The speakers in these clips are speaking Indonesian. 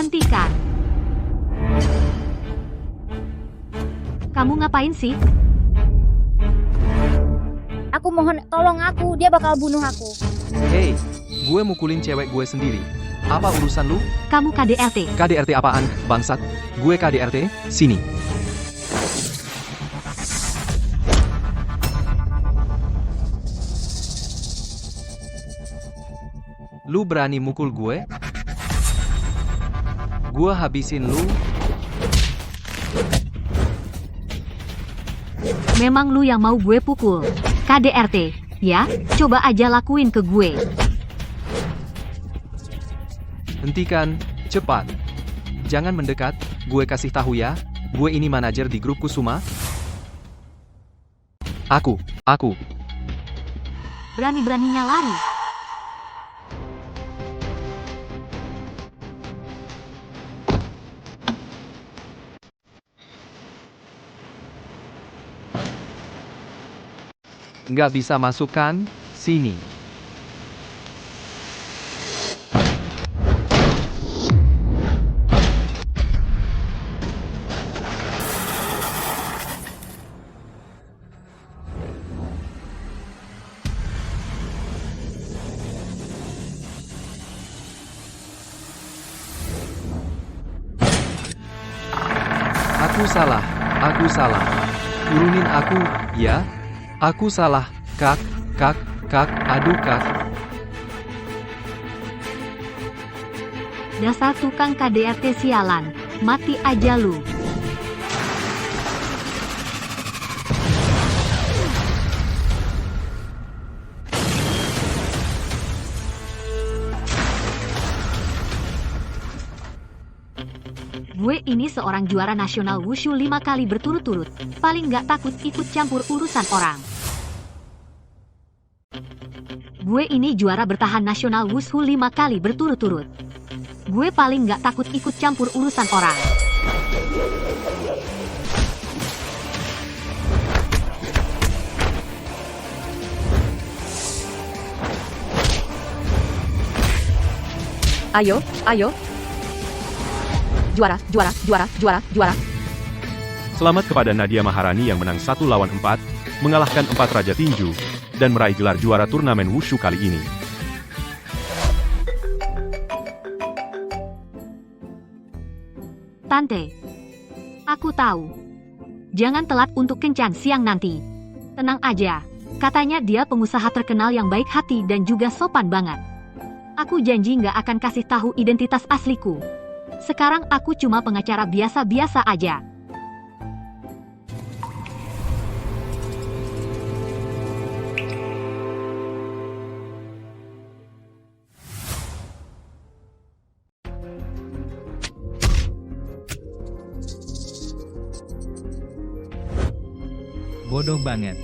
Hentikan. Kamu ngapain sih? Aku mohon, tolong aku, dia bakal bunuh aku. Hei, gue mukulin cewek gue sendiri. Apa urusan lu? Kamu KDRT. KDRT apaan, bangsat? Gue KDRT, sini. Lu berani mukul gue? Gue habisin lu. Memang lu yang mau gue pukul. KDRT, ya? Coba aja lakuin ke gue. Hentikan, cepat. Jangan mendekat, gue kasih tahu ya. Gue ini manajer di grup Kusuma. Aku. Berani-beraninya lari. Nggak bisa masuk kan? Sini. Aku salah. Turunin aku, ya? Aku salah, kak, aduh kak. Dasar tukang KDRT sialan. Mati aja lu. Gue ini seorang juara nasional wushu 5 kali berturut-turut. Paling nggak takut ikut campur urusan orang. Gue ini juara bertahan nasional wushu 5 kali berturut-turut. Gue paling nggak takut ikut campur urusan orang. Ayo. Juara. Selamat kepada Nadia Maharani yang menang 1 lawan 4, mengalahkan 4 Raja Tinju, dan meraih gelar juara turnamen wushu kali ini. Tante, aku tahu. Jangan telat untuk kencan siang nanti. Tenang aja, katanya dia pengusaha terkenal yang baik hati dan juga sopan banget. Aku janji nggak akan kasih tahu identitas asliku. Sekarang aku cuma pengacara biasa-biasa aja. Bodoh banget.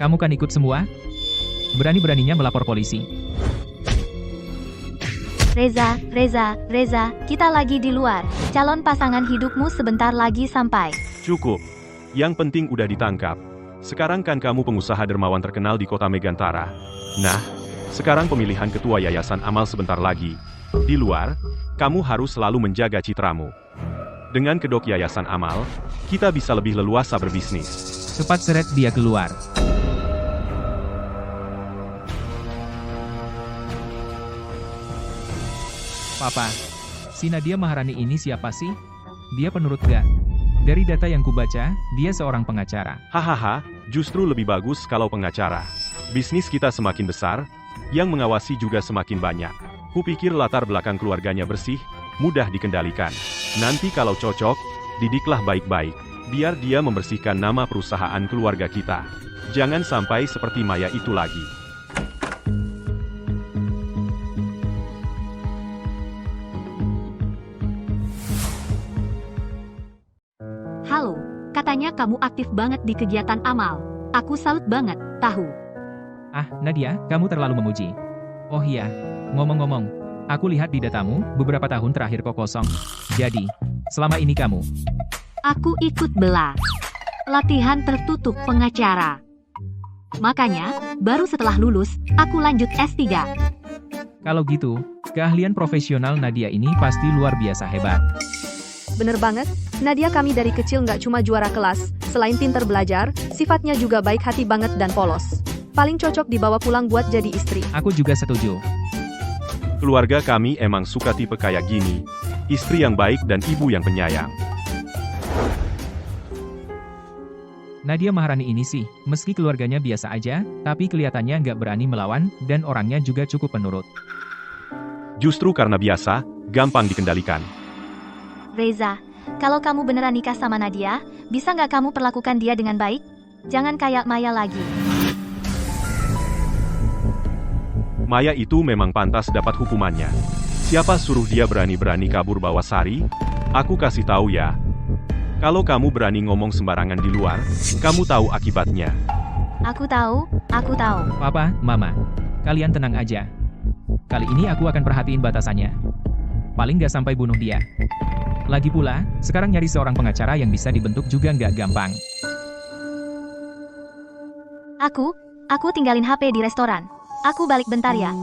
Kamu kan ikut semua? Berani-beraninya melapor polisi. Reza, kita lagi di luar. Calon pasangan hidupmu sebentar lagi sampai. Cukup. Yang penting udah ditangkap. Sekarang kan kamu pengusaha dermawan terkenal di kota Megantara. Nah, sekarang pemilihan ketua yayasan amal sebentar lagi. Di luar, kamu harus selalu menjaga citramu. Dengan kedok yayasan amal, kita bisa lebih leluasa berbisnis. Cepat seret dia keluar. Papa, si Nadia Maharani ini siapa sih? Dia penurut gak? Dari data yang kubaca, dia seorang pengacara. Hahaha, justru lebih bagus kalau pengacara. Bisnis kita semakin besar, yang mengawasi juga semakin banyak. Kupikir latar belakang keluarganya bersih, mudah dikendalikan. Nanti kalau cocok, didiklah baik-baik. Biar dia membersihkan nama perusahaan keluarga kita. Jangan sampai seperti Maya itu lagi. Halo, katanya kamu aktif banget di kegiatan amal. Aku salut banget, tahu. Ah, Nadia, kamu terlalu memuji. Oh iya, ngomong-ngomong, aku lihat di datamu, beberapa tahun terakhir kok kosong. Jadi, selama ini kamu... Aku ikut bela. Latihan tertutup pengacara. Makanya, baru setelah lulus, aku lanjut S3. Kalau gitu, Keahlian profesional Nadia ini pasti luar biasa hebat. Bener banget, Nadia kami dari kecil nggak cuma juara kelas, selain pinter belajar, sifatnya juga baik hati banget dan polos. Paling cocok dibawa pulang buat jadi istri. Aku juga setuju. Keluarga kami emang suka tipe kayak gini. Istri yang baik dan ibu yang penyayang. Nadia Maharani ini sih, meski keluarganya biasa aja, tapi kelihatannya nggak berani melawan, dan orangnya juga cukup penurut. Justru karena biasa, gampang dikendalikan. Reza, kalau kamu beneran nikah sama Nadia, bisa nggak kamu perlakukan dia dengan baik? Jangan kayak Maya lagi. Maya itu memang pantas dapat hukumannya. Siapa suruh dia berani-berani kabur bawa Sari? Aku kasih tahu ya. Kalau kamu berani ngomong sembarangan di luar, kamu tahu akibatnya. Aku tahu, aku tahu. Papa, Mama, kalian tenang aja. Kali ini aku akan perhatiin batasannya. Paling nggak sampai bunuh dia. Lagi pula, sekarang nyari seorang pengacara yang bisa dibentuk juga nggak gampang. Aku tinggalin HP di restoran. Aku balik bentar ya.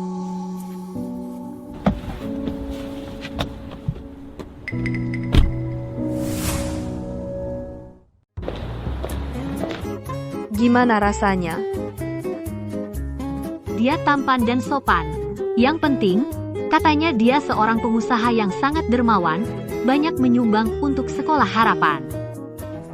Gimana rasanya? Dia tampan dan sopan. Yang penting, katanya dia seorang pengusaha yang sangat dermawan, banyak menyumbang untuk sekolah harapan.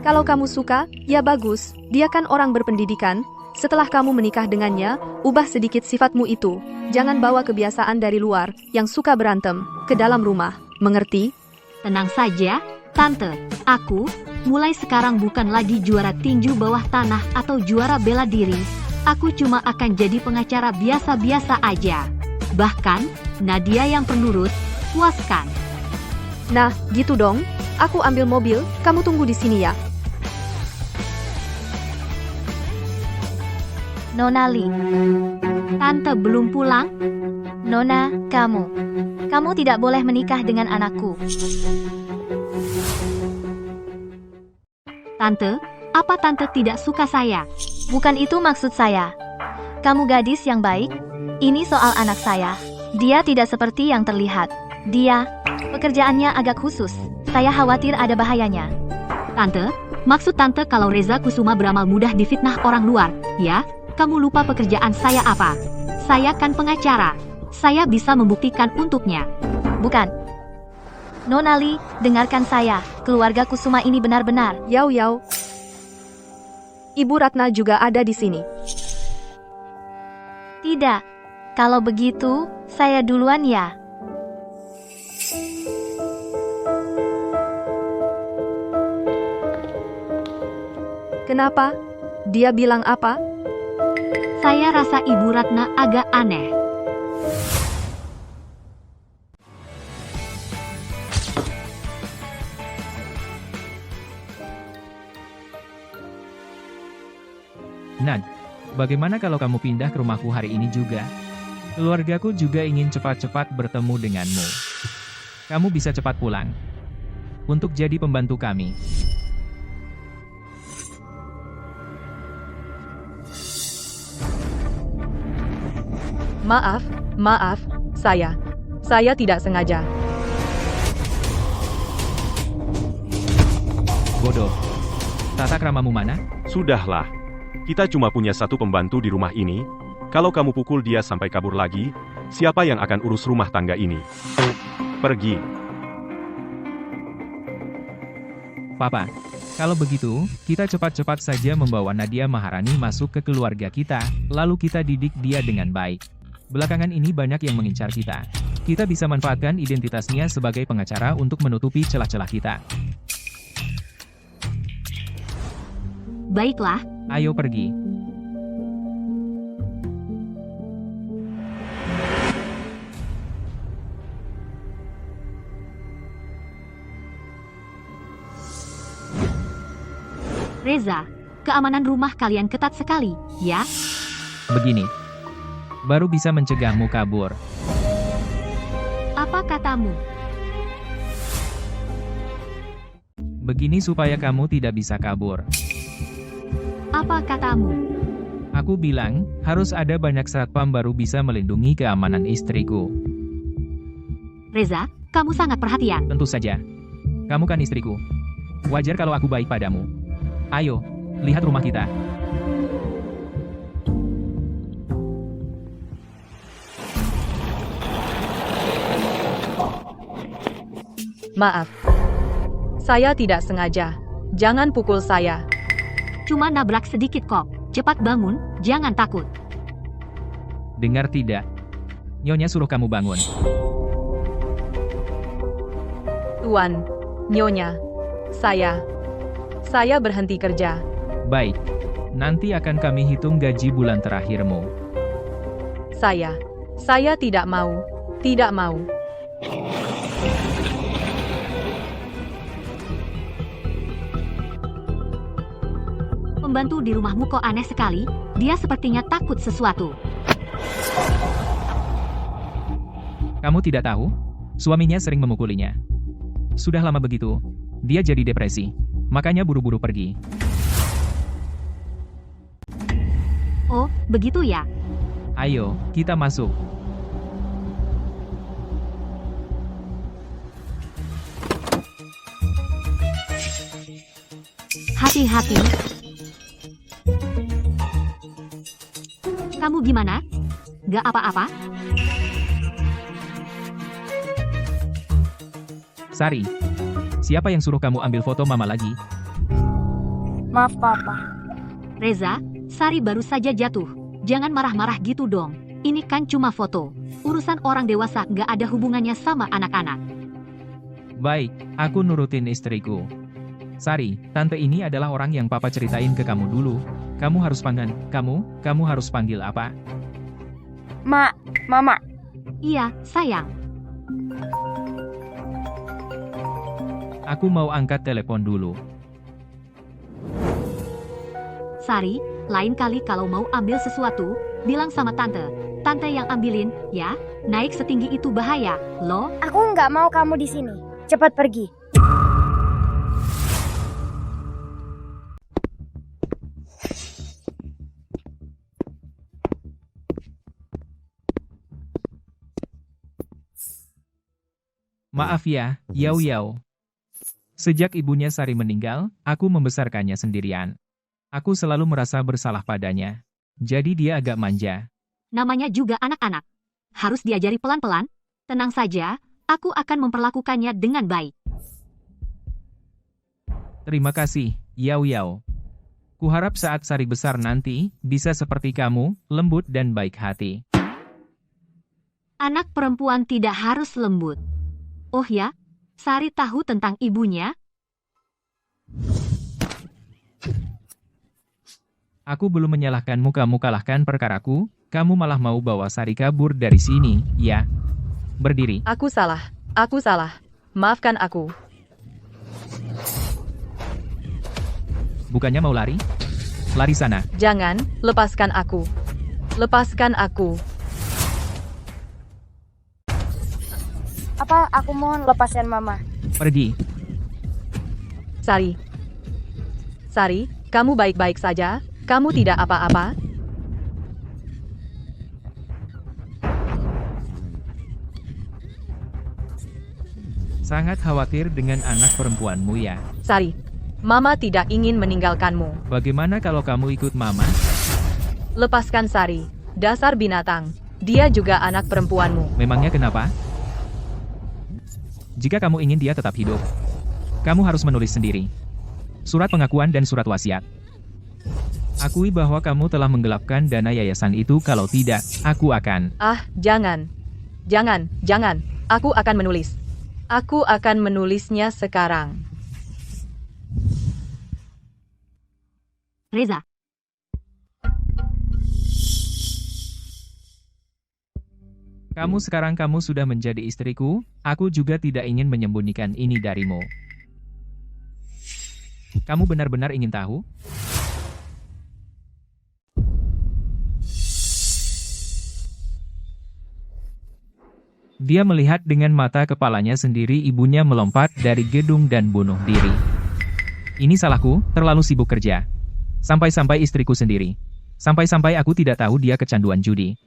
Kalau kamu suka, ya bagus, dia kan orang berpendidikan. Setelah kamu menikah dengannya, ubah sedikit sifatmu itu. Jangan bawa kebiasaan dari luar, yang suka berantem, ke dalam rumah. Mengerti? Tenang saja, Tante. Aku, mulai sekarang bukan lagi juara tinju bawah tanah atau juara bela diri. Aku cuma akan jadi pengacara biasa-biasa aja. Bahkan, Nadia yang penurut, puaskan. Nah, gitu dong. Aku ambil mobil, kamu tunggu di sini ya. Nona Li. Tante belum pulang? Nona, kamu tidak boleh menikah dengan anakku. Tante, apa Tante tidak suka saya? Bukan itu maksud saya. Kamu gadis yang baik. Ini soal anak saya. Dia tidak seperti yang terlihat. Dia, pekerjaannya agak khusus. Saya khawatir ada bahayanya. Tante, maksud Tante kalau Reza Kusuma beramal mudah difitnah orang luar, ya? Kamu lupa pekerjaan saya apa? Saya kan pengacara. Saya bisa membuktikan untuknya. Bukan. Nona Li, dengarkan saya. Keluarga Kusuma ini benar-benar. Yau. Ibu Ratna juga ada di sini. Tidak. Kalau begitu, saya duluan ya. Kenapa? Dia bilang apa? Saya rasa Ibu Ratna agak aneh. Nad, bagaimana kalau kamu pindah ke rumahku hari ini juga? Keluargaku juga ingin cepat-cepat bertemu denganmu. Kamu bisa cepat pulang. Untuk jadi pembantu kami. Maaf, saya tidak sengaja. Bodoh. Tata kramamu mana? Sudahlah. Kita cuma punya satu pembantu di rumah ini. Kalau kamu pukul dia sampai kabur lagi, siapa yang akan urus rumah tangga ini? Pergi. Papa, kalau begitu, kita cepat-cepat saja membawa Nadia Maharani masuk ke keluarga kita, lalu kita didik dia dengan baik. Belakangan ini banyak yang mengincar kita. Kita bisa manfaatkan identitasnya sebagai pengacara untuk menutupi celah-celah kita. Baiklah, Ayo pergi. Reza, keamanan rumah kalian ketat sekali, ya? Begini. Baru bisa mencegahmu kabur. Apa katamu? Begini supaya kamu tidak bisa kabur. Apa katamu? Aku bilang, harus ada banyak satpam baru bisa melindungi keamanan istriku. Reza, kamu sangat perhatian. Tentu saja. Kamu kan istriku. Wajar kalau aku baik padamu. Ayo, lihat rumah kita. Maaf. Saya tidak sengaja. Jangan pukul saya. Cuma nabrak sedikit kok. Cepat bangun, jangan takut. Dengar tidak? Nyonya suruh kamu bangun. Tuan, Nyonya. Saya berhenti kerja. Baik. Nanti akan kami hitung gaji bulan terakhirmu. Saya tidak mau. Tidak mau. Pembantu di rumahmu kok aneh sekali, dia sepertinya takut sesuatu. Kamu tidak tahu? Suaminya sering memukulinya. Sudah lama begitu, dia jadi depresi. Makanya buru-buru pergi. Oh, begitu ya? Ayo, kita masuk. Hati-hati. Kamu gimana? Gak apa-apa? Sari, siapa yang suruh kamu ambil foto mama lagi? Maaf, Papa. Reza, Sari baru saja jatuh. Jangan marah-marah gitu dong. Ini kan cuma foto. Urusan orang dewasa gak ada hubungannya sama anak-anak. Baik, aku nurutin istriku. Sari, tante ini adalah orang yang papa ceritain ke kamu dulu. Kamu harus panggil, kamu harus panggil apa? Mama. Iya, sayang. Aku mau angkat telepon dulu. Sari, lain kali kalau mau ambil sesuatu, bilang sama tante. Tante yang ambilin, ya. Naik setinggi itu bahaya, loh. Aku nggak mau kamu di sini. Cepat pergi. Maaf ya, Yao. Sejak ibunya Sari meninggal, aku membesarkannya sendirian. Aku selalu merasa bersalah padanya. Jadi dia agak manja. Namanya juga anak-anak. Harus diajari pelan-pelan. Tenang saja, aku akan memperlakukannya dengan baik. Terima kasih, Yao. Kuharap saat Sari besar nanti, bisa seperti kamu, lembut dan baik hati. Anak perempuan tidak harus lembut. Oh ya, Sari tahu tentang ibunya? Aku belum menyalahkanmu, kamu kalahkan perkaraku, kamu malah mau bawa Sari kabur dari sini, ya? Berdiri. Aku salah. Maafkan aku. Bukannya mau lari? Lari sana. Jangan, lepaskan aku. Lepaskan aku. Apa aku mohon lepaskan Mama? Pergi. Sari, kamu baik-baik saja? Kamu tidak apa-apa? Sangat khawatir dengan anak perempuanmu ya. Sari, Mama tidak ingin meninggalkanmu. Bagaimana kalau kamu ikut Mama? Lepaskan Sari, dasar binatang. Dia juga anak perempuanmu. Memangnya kenapa? Jika kamu ingin dia tetap hidup, kamu harus menulis sendiri. Surat pengakuan dan surat wasiat. Akui bahwa kamu telah menggelapkan dana yayasan itu, kalau tidak, aku akan... Jangan. Aku akan menulis. Aku akan menulisnya sekarang. Reza. Kamu sudah menjadi istriku, aku juga tidak ingin menyembunyikan ini darimu. Kamu benar-benar ingin tahu? Dia melihat dengan mata kepalanya sendiri ibunya melompat dari gedung dan bunuh diri. Ini salahku, terlalu sibuk kerja. Sampai-sampai istriku sendiri. Sampai-sampai aku tidak tahu dia kecanduan judi.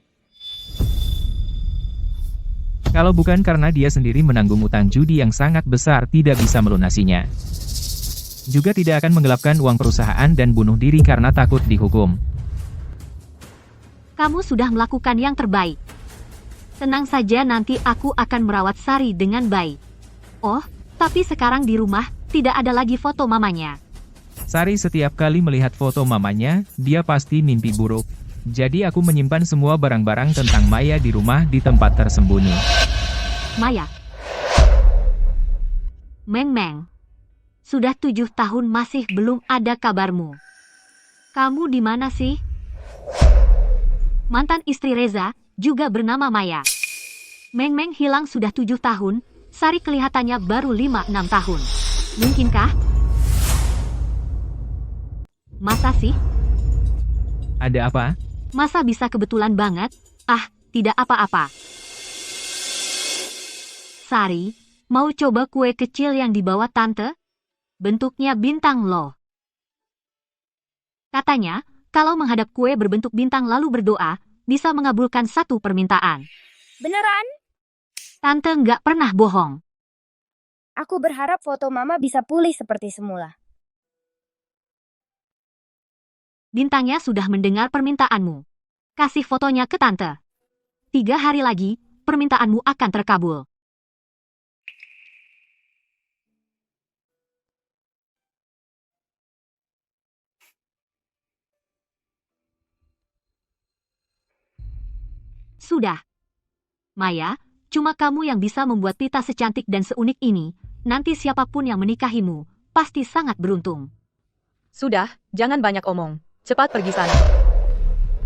Kalau bukan karena dia sendiri menanggung utang judi yang sangat besar tidak bisa melunasinya. Juga tidak akan menggelapkan uang perusahaan dan bunuh diri karena takut dihukum. Kamu sudah melakukan yang terbaik. Tenang saja, nanti aku akan merawat Sari dengan baik. Oh, tapi sekarang di rumah, tidak ada lagi foto mamanya. Sari setiap kali melihat foto mamanya, dia pasti mimpi buruk. Jadi aku menyimpan semua barang-barang tentang Maya di rumah di tempat tersembunyi. Maya. Meng. Sudah 7 tahun masih belum ada kabarmu. Kamu di mana sih? Mantan istri Reza, juga bernama Maya. Meng hilang sudah 7 tahun, Sari kelihatannya baru 5-6 tahun. Mungkinkah? Masa sih? Ada apa? Masa bisa kebetulan banget? Ah, tidak apa-apa. Sari, mau coba kue kecil yang dibawa tante? Bentuknya bintang loh. Katanya, kalau menghadap kue berbentuk bintang lalu berdoa, bisa mengabulkan satu permintaan. Beneran? Tante nggak pernah bohong. Aku berharap foto mama bisa pulih seperti semula. Bintangnya sudah mendengar permintaanmu. Kasih fotonya ke tante. 3 hari lagi, permintaanmu akan terkabul. Sudah. Maya, cuma kamu yang bisa membuat pita secantik dan seunik ini. Nanti siapapun yang menikahimu, pasti sangat beruntung. Sudah, jangan banyak omong. Cepat pergi sana.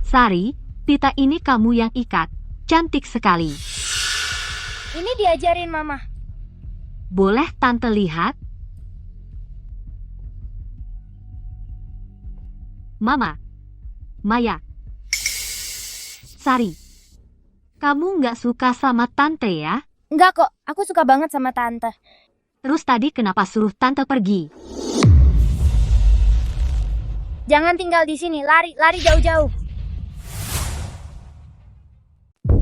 Sari, pita ini kamu yang ikat. Cantik sekali. Ini diajarin mama. Boleh tante lihat? Mama. Maya. Sari. Kamu nggak suka sama tante ya? Enggak kok, aku suka banget sama tante. Terus tadi kenapa suruh tante pergi? Jangan tinggal di sini, lari jauh-jauh.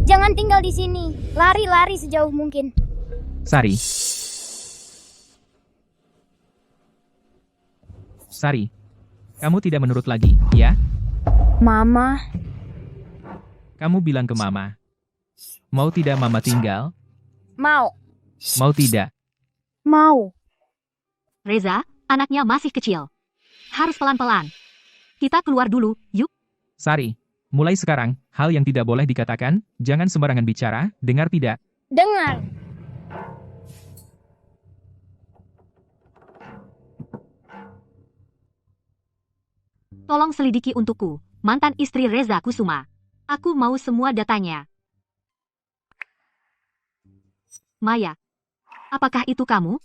Jangan tinggal di sini, lari sejauh mungkin. Sari. Sari. Kamu tidak menurut lagi, ya? Mama. Kamu bilang ke mama. Mau tidak mama tinggal? Mau. Mau tidak? Mau. Reza, anaknya masih kecil. Harus pelan-pelan. Kita keluar dulu, yuk. Sari, mulai sekarang, hal yang tidak boleh dikatakan, jangan sembarangan bicara, dengar tidak? Dengar. Tolong selidiki untukku, mantan istri Reza Kusuma. Aku mau semua datanya. Maya, apakah itu kamu?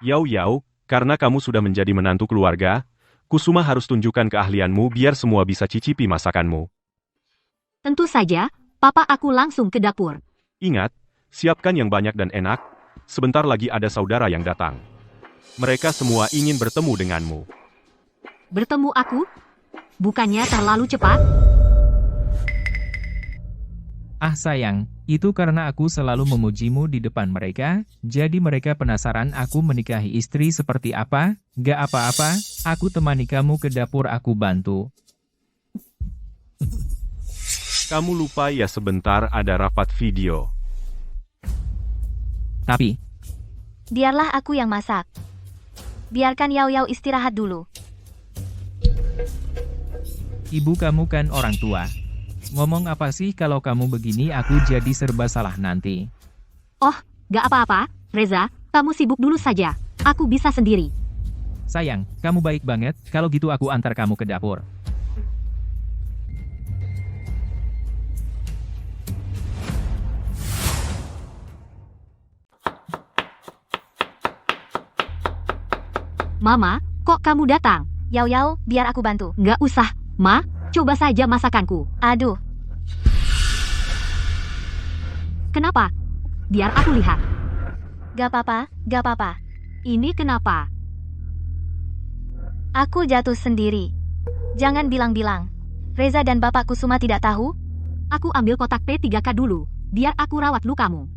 Yau, karena kamu sudah menjadi menantu keluarga, Kusuma harus tunjukkan keahlianmu biar semua bisa cicipi masakanmu. Tentu saja, papa aku langsung ke dapur. Ingat, siapkan yang banyak dan enak, sebentar lagi ada saudara yang datang. Mereka semua ingin bertemu denganmu. Bertemu aku? Bukannya terlalu cepat? Ah sayang, itu karena aku selalu memujimu di depan mereka, jadi mereka penasaran aku menikahi istri seperti apa. Gak apa-apa, aku temani kamu ke dapur, aku bantu. Kamu lupa ya sebentar ada rapat video. Tapi, Biarlah aku yang masak. Biarkan Yao istirahat dulu. ibu kamu kan orang tua. Ngomong apa sih kalau kamu begini aku jadi serba salah nanti. Oh, gak apa-apa, Reza, kamu sibuk dulu saja. Aku bisa sendiri. Sayang, kamu baik banget, kalau gitu aku antar kamu ke dapur. Mama, kok kamu datang? Yao, biar aku bantu. Gak usah, Ma, coba saja masakanku. Aduh, Kenapa? Biar aku lihat. gak apa-apa. Ini kenapa? Aku jatuh sendiri. Jangan bilang-bilang. Reza dan Bapak Kusuma tidak tahu? Aku ambil kotak P3K dulu, biar aku rawat lukamu.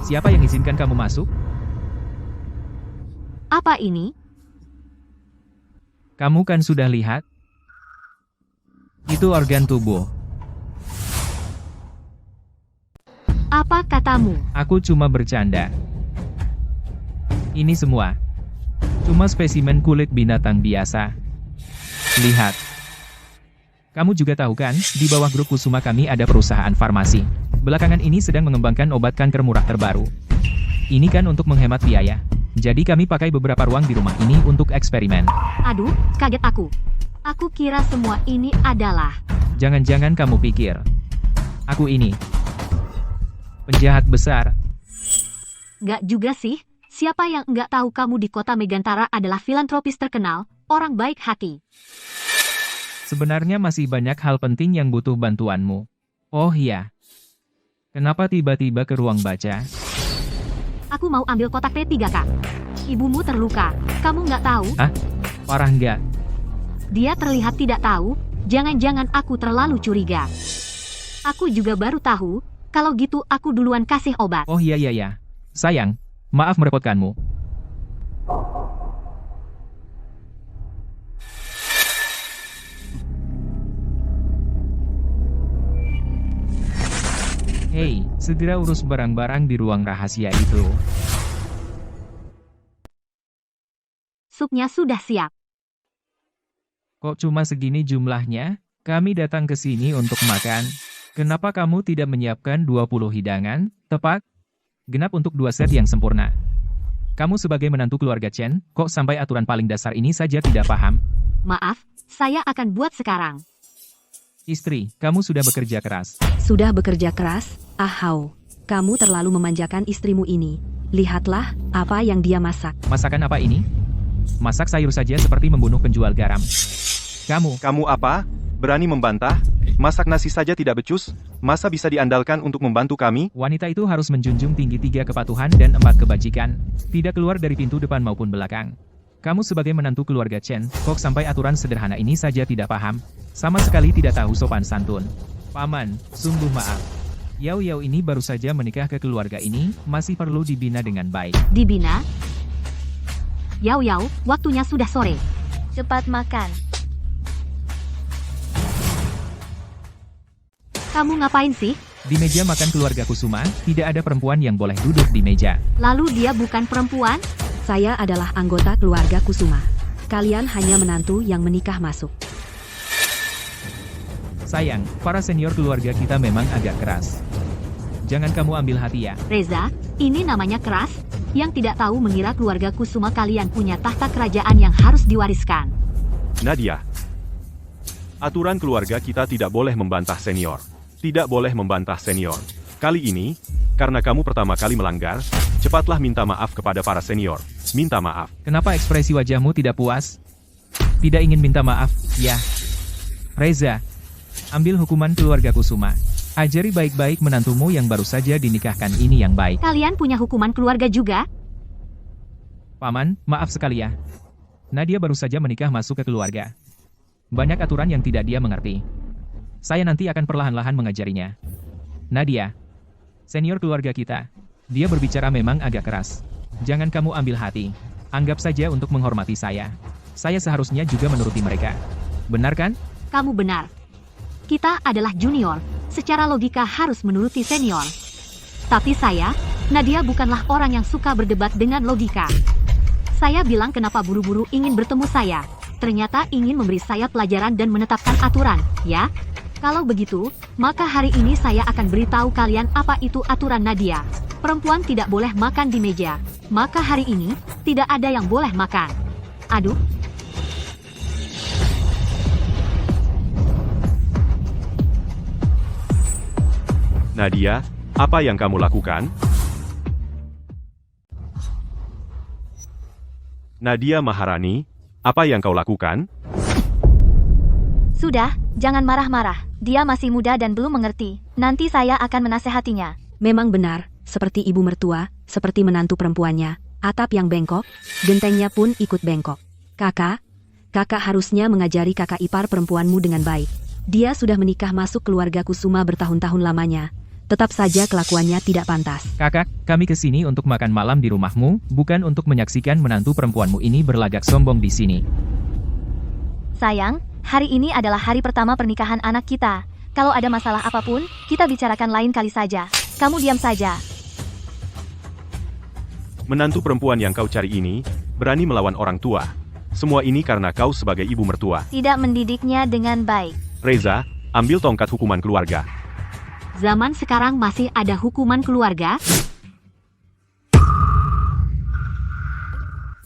Siapa yang izinkan kamu masuk? Apa ini? Kamu kan sudah lihat? Itu organ tubuh. Apa katamu? Aku cuma bercanda. Ini semua cuma spesimen kulit binatang biasa. Lihat. Kamu juga tahu kan, di bawah grup Kusuma kami ada perusahaan farmasi. Belakangan ini sedang mengembangkan obat kanker murah terbaru. Ini kan untuk menghemat biaya. Jadi kami pakai beberapa ruang di rumah ini untuk eksperimen. Aduh, kaget aku. Aku kira semua ini adalah... Jangan-jangan kamu pikir, aku ini penjahat besar. Gak juga sih. Siapa yang nggak tahu kamu di kota Megantara adalah filantropis terkenal, orang baik hati. Sebenarnya masih banyak hal penting yang butuh bantuanmu. Oh iya. Kenapa tiba-tiba ke ruang baca? Aku mau ambil kotak P3K. Ibumu terluka. Kamu nggak tahu? Ah, parah nggak? Dia terlihat tidak tahu. Jangan-jangan aku terlalu curiga. Aku juga baru tahu. Kalau gitu aku duluan kasih obat. Oh iya. Sayang, maaf merepotkanmu. Hei, segera urus barang-barang di ruang rahasia itu. Supnya sudah siap. Kok cuma segini jumlahnya? Kami datang ke sini untuk makan. Kenapa kamu tidak menyiapkan 20 hidangan? Tepat? Genap untuk 2 set yang sempurna. Kamu sebagai menantu keluarga Chen, kok sampai aturan paling dasar ini saja tidak paham? Maaf, saya akan buat sekarang. Istri, kamu sudah bekerja keras. Sudah bekerja keras? Ahau, kamu terlalu memanjakan istrimu ini. Lihatlah apa yang dia masak. Masakan apa ini? Masak sayur saja seperti membunuh penjual garam. Kamu apa? Berani membantah? Masak nasi saja tidak becus? Masa bisa diandalkan untuk membantu kami? Wanita itu harus menjunjung tinggi 3 kepatuhan dan 4 kebajikan. Tidak keluar dari pintu depan maupun belakang. Kamu sebagai menantu keluarga Chen, kok sampai aturan sederhana ini saja tidak paham? Sama sekali tidak tahu sopan santun. Paman, sungguh maaf. Yao ini baru saja menikah ke keluarga ini, masih perlu dibina dengan baik. Dibina? Yao, waktunya sudah sore. Cepat makan. Kamu ngapain sih? Di meja makan keluarga Kusuma, tidak ada perempuan yang boleh duduk di meja. Lalu dia bukan perempuan? Saya adalah anggota keluarga Kusuma. Kalian hanya menantu yang menikah masuk. Sayang, para senior keluarga kita memang agak keras. Jangan kamu ambil hati ya. Reza, ini namanya keras? Yang tidak tahu mengira keluarga Kusuma kalian punya tahta kerajaan yang harus diwariskan. Nadia. Aturan keluarga kita tidak boleh membantah senior. Tidak boleh membantah senior. Kali ini, karena kamu pertama kali melanggar, cepatlah minta maaf kepada para senior. Minta maaf. Kenapa ekspresi wajahmu tidak puas? Tidak ingin minta maaf, ya? Reza, ambil hukuman keluarga Kusuma. Ajari baik-baik menantumu yang baru saja dinikahkan ini yang baik. Kalian punya hukuman keluarga juga? Paman, maaf sekali ya. Nadia baru saja menikah masuk ke keluarga. Banyak aturan yang tidak dia mengerti. Saya nanti akan perlahan-lahan mengajarinya. Nadia, senior keluarga kita. Dia berbicara memang agak keras. Jangan kamu ambil hati. Anggap saja untuk menghormati saya. Saya seharusnya juga menuruti mereka. Benar kan? Kamu benar. Kita adalah junior. Secara logika harus menuruti senior. Tapi saya, Nadia bukanlah orang yang suka berdebat dengan logika. Saya bilang kenapa buru-buru ingin bertemu saya. Ternyata ingin memberi saya pelajaran dan menetapkan aturan, ya? Kalau begitu, maka hari ini saya akan beritahu kalian apa itu aturan Nadia. Perempuan tidak boleh makan di meja. Maka hari ini, tidak ada yang boleh makan. Aduh. Nadia, apa yang kamu lakukan? Nadia Maharani, apa yang kau lakukan? Sudah, jangan marah-marah. Dia masih muda dan belum mengerti. Nanti saya akan menasehatinya. Memang benar, seperti ibu mertua, seperti menantu perempuannya, atap yang bengkok, gentengnya pun ikut bengkok. Kakak harusnya mengajari kakak ipar perempuanmu dengan baik. Dia sudah menikah masuk keluarga Kusuma bertahun-tahun lamanya. Tetap saja kelakuannya tidak pantas. Kakak, kami kesini untuk makan malam di rumahmu, bukan untuk menyaksikan menantu perempuanmu ini berlagak sombong di sini. Sayang, hari ini adalah hari pertama pernikahan anak kita. Kalau ada masalah apapun, kita bicarakan lain kali saja. Kamu diam saja. Menantu perempuan yang kau cari ini, berani melawan orang tua. Semua ini karena kau sebagai ibu mertua. Tidak mendidiknya dengan baik. Reza, ambil tongkat hukuman keluarga. Zaman sekarang masih ada hukuman keluarga?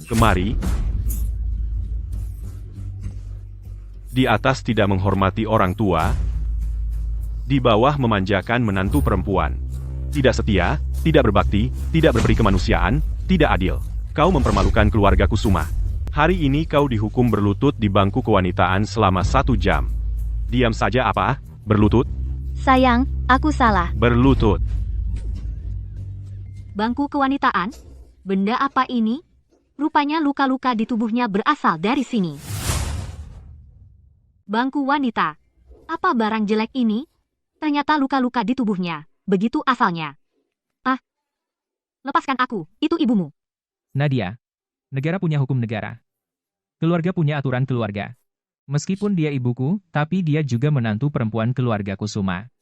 Kemari. Di atas tidak menghormati orang tua. Di bawah memanjakan menantu perempuan. Tidak setia, tidak berbakti, tidak berberi kemanusiaan, tidak adil. Kau mempermalukan keluarga Kusuma. Hari ini kau dihukum berlutut di bangku kewanitaan selama 1 jam. Diam saja apa? Berlutut? Sayang, aku salah. Berlutut. Bangku kewanitaan? Benda apa ini? Rupanya luka-luka di tubuhnya berasal dari sini. Bangku wanita. Apa barang jelek ini? Ternyata luka-luka di tubuhnya. Begitu asalnya. Ah, lepaskan aku, itu ibumu. Nadia, negara punya hukum negara. Keluarga punya aturan keluarga. Meskipun dia ibuku, tapi dia juga menantu perempuan keluarga Kusuma.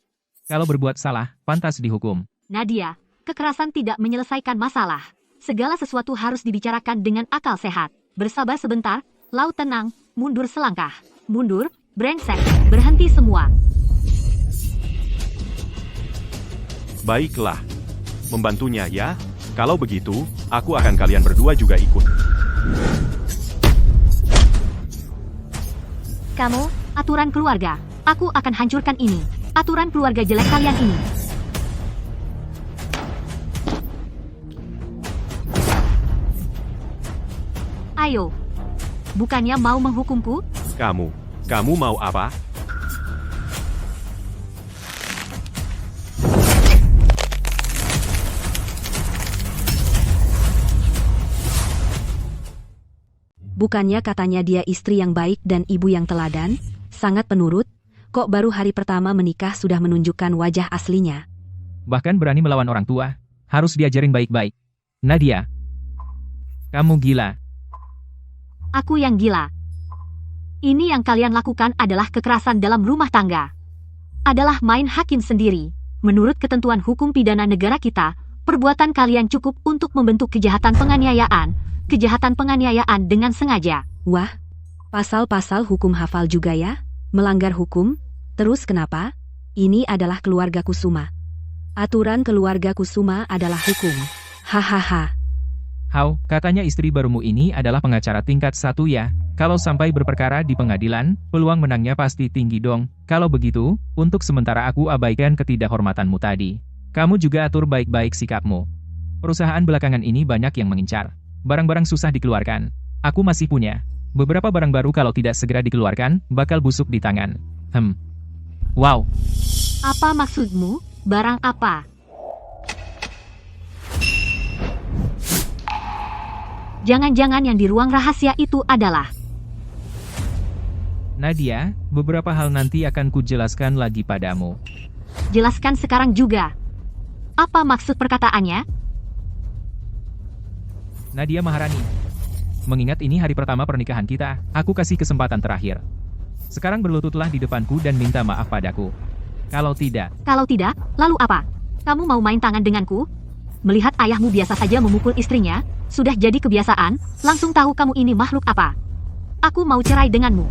Kalau berbuat salah, pantas dihukum. Nadia, kekerasan tidak menyelesaikan masalah. Segala sesuatu harus dibicarakan dengan akal sehat. Bersabar sebentar, laut tenang, mundur selangkah. Mundur, brengsek, berhenti semua. Baiklah. Membantunya ya. Kalau begitu, aku akan kalian berdua juga ikut. Kamu, Aturan keluarga. Aku akan hancurkan ini. Aturan keluarga jelek kalian ini. Ayo. Bukannya mau menghukumku? Kamu mau apa? Bukannya katanya dia istri yang baik dan ibu yang teladan, sangat penurut, kok baru hari pertama menikah sudah menunjukkan wajah aslinya. Bahkan berani melawan orang tua. Harus diajarin baik-baik. Nadia, kamu gila. Aku yang gila. Ini yang kalian lakukan adalah kekerasan dalam rumah tangga. Adalah main hakim sendiri. Menurut ketentuan hukum pidana negara kita, perbuatan kalian cukup untuk membentuk kejahatan penganiayaan. Kejahatan penganiayaan dengan sengaja. Wah, pasal-pasal hukum hafal juga ya? Melanggar hukum? Terus kenapa? Ini adalah keluarga Kusuma. Aturan keluarga Kusuma adalah hukum. Hahaha. How, katanya istri barumu ini adalah pengacara tingkat 1 ya. Kalau sampai berperkara di pengadilan, peluang menangnya pasti tinggi dong. Kalau begitu, untuk sementara aku abaikan ketidakhormatanmu tadi. Kamu juga atur baik-baik sikapmu. Perusahaan belakangan ini banyak yang mengincar. Barang-barang susah dikeluarkan. Aku masih punya. Beberapa barang baru kalau tidak segera dikeluarkan, bakal busuk di tangan. Wow. Apa maksudmu? Barang apa? Jangan-jangan yang di ruang rahasia itu adalah... Nadia, beberapa hal nanti akan kujelaskan lagi padamu. Jelaskan sekarang juga. Apa maksud perkataannya? Nadia Maharani. Mengingat ini hari pertama pernikahan kita, aku kasih kesempatan terakhir. Sekarang berlututlah di depanku dan minta maaf padaku. Kalau tidak, lalu apa? Kamu mau main tangan denganku? Melihat ayahmu biasa saja memukul istrinya, sudah jadi kebiasaan, langsung tahu kamu ini makhluk apa. Aku mau cerai denganmu.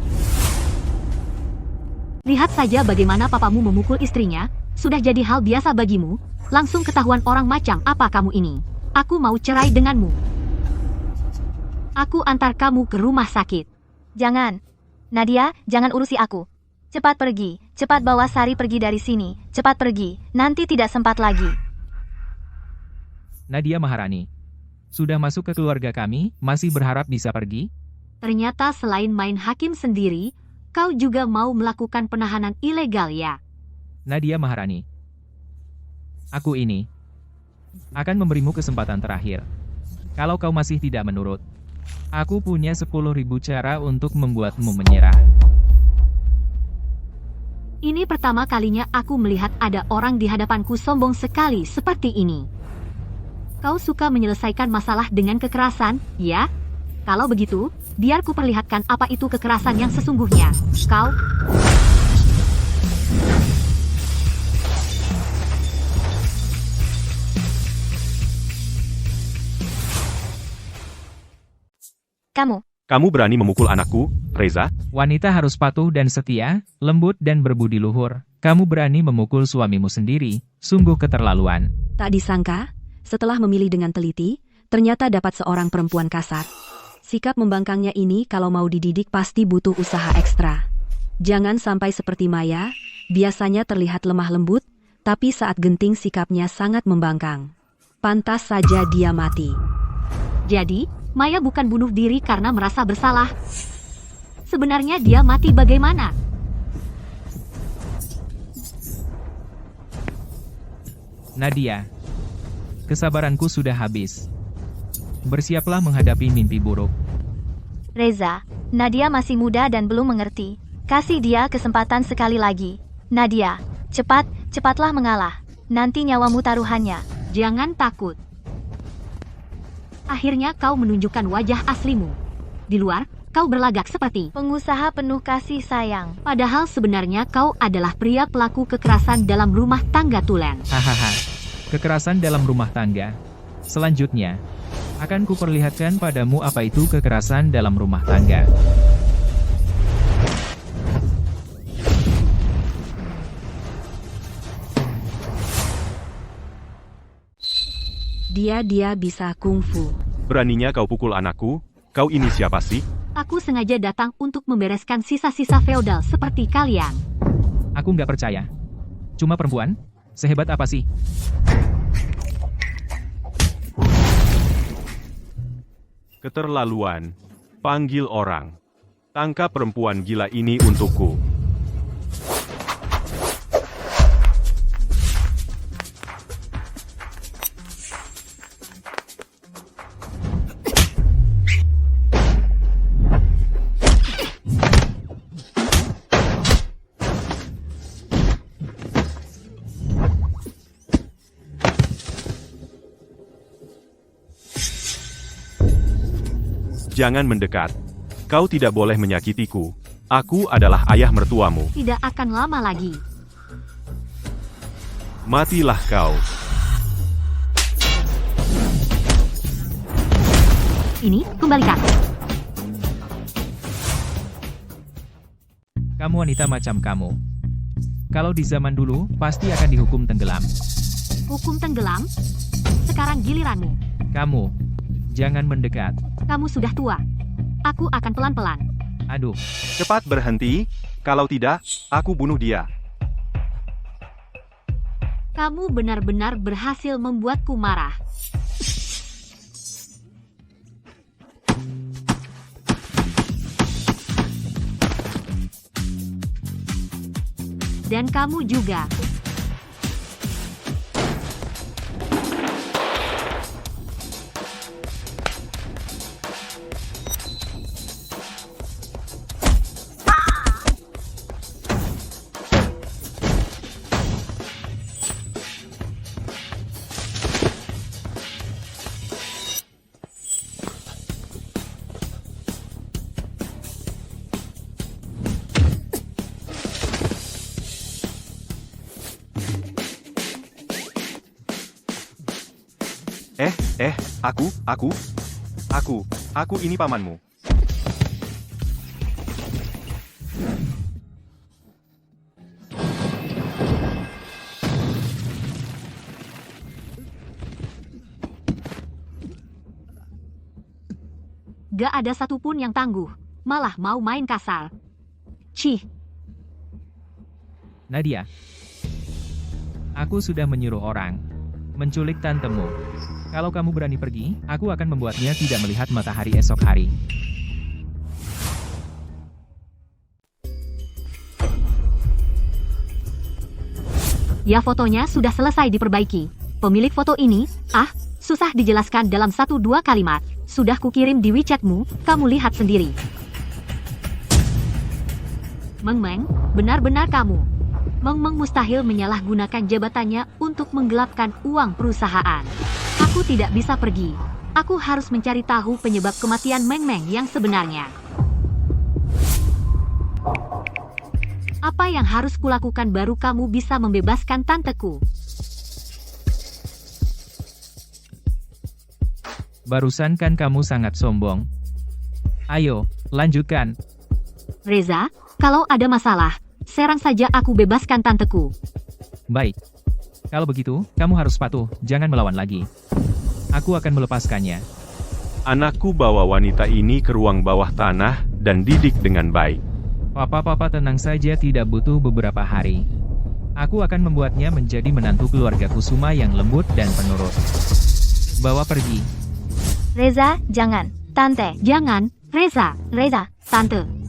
Lihat saja bagaimana papamu memukul istrinya, sudah jadi hal biasa bagimu, langsung ketahuan orang macam apa kamu ini. Aku mau cerai denganmu. Aku antar kamu ke rumah sakit. Jangan. Nadia, jangan urusi aku. Cepat pergi, cepat bawa Sari pergi dari sini, cepat pergi, nanti tidak sempat lagi. Nadia Maharani. Sudah masuk ke keluarga kami, masih berharap bisa pergi? Ternyata selain main hakim sendiri, kau juga mau melakukan penahanan ilegal ya? Nadia Maharani. Aku ini akan memberimu kesempatan terakhir. Kalau kau masih tidak menurut, aku punya 10.000 cara untuk membuatmu menyerah. Ini pertama kalinya aku melihat ada orang di hadapanku sombong sekali seperti ini. Kau suka menyelesaikan masalah dengan kekerasan, ya? Kalau begitu, biar ku perlihatkan apa itu kekerasan yang sesungguhnya. Kau... Kamu berani memukul anakku, Reza? Wanita harus patuh dan setia, lembut dan berbudi luhur. Kamu berani memukul suamimu sendiri, sungguh keterlaluan. Tak disangka, setelah memilih dengan teliti, ternyata dapat seorang perempuan kasar. Sikap membangkangnya ini kalau mau dididik pasti butuh usaha ekstra. Jangan sampai seperti Maya, biasanya terlihat lemah lembut, tapi saat genting sikapnya sangat membangkang. Pantas saja dia mati. Jadi, Maya bukan bunuh diri karena merasa bersalah. Sebenarnya dia mati bagaimana? Nadia, kesabaranku sudah habis. Bersiaplah menghadapi mimpi buruk. Reza, Nadia masih muda dan belum mengerti. Kasih dia kesempatan sekali lagi. Nadia, cepatlah mengalah. Nanti nyawamu taruhannya. Jangan takut. Akhirnya kau menunjukkan wajah aslimu. Di luar, kau berlagak seperti pengusaha penuh kasih sayang. Padahal sebenarnya kau adalah pria pelaku kekerasan dalam rumah tangga tulen. Hahaha, kekerasan dalam rumah tangga. Selanjutnya, akan kuperlihatkan padamu apa itu kekerasan dalam rumah tangga. Dia bisa kungfu. Beraninya kau pukul anakku? Kau ini siapa sih? Aku sengaja datang untuk membereskan sisa-sisa feodal seperti kalian. Aku nggak percaya. Cuma perempuan? Sehebat apa sih? Keterlaluan. Panggil orang. Tangkap perempuan gila ini untukku. Jangan mendekat. Kau tidak boleh menyakitiku. Aku adalah ayah mertuamu. Tidak akan lama lagi. Matilah kau. Ini, kembalikan. Kamu wanita macam kamu. Kalau di zaman dulu, pasti akan dihukum tenggelam. Hukum tenggelam? Sekarang giliranmu. Kamu, jangan mendekat. Kamu sudah tua. Aku akan pelan-pelan. Aduh. Cepat berhenti. Kalau tidak, aku bunuh dia. Kamu benar-benar berhasil membuatku marah. Dan kamu juga. Aku ini pamanmu. Gak ada satupun yang tangguh, malah mau main kasar. Cih, Nadia. Aku sudah menyuruh orang menculik tantemu. Kalau kamu berani pergi, aku akan membuatnya tidak melihat matahari esok hari. ya fotonya sudah selesai diperbaiki. Pemilik foto ini, susah dijelaskan dalam 1-2 kalimat. Sudah kukirim di WeChatmu, kamu lihat sendiri. Meng, benar-benar kamu. Meng mustahil menyalahgunakan jabatannya untuk menggelapkan uang perusahaan. Aku tidak bisa pergi. Aku harus mencari tahu penyebab kematian Meng yang sebenarnya. Apa yang harus kulakukan baru kamu bisa membebaskan tanteku? Barusan kan kamu sangat sombong. Ayo, lanjutkan. Reza, kalau ada masalah, serang saja aku bebaskan tanteku. Baik. Kalau begitu, kamu harus patuh, jangan melawan lagi. Aku akan melepaskannya. Anakku bawa wanita ini ke ruang bawah tanah dan didik dengan baik. Papa tenang saja, tidak butuh beberapa hari. Aku akan membuatnya menjadi menantu keluarga Kusuma yang lembut dan penurut. Bawa pergi. Reza, jangan. Tante. Jangan, Reza, tante.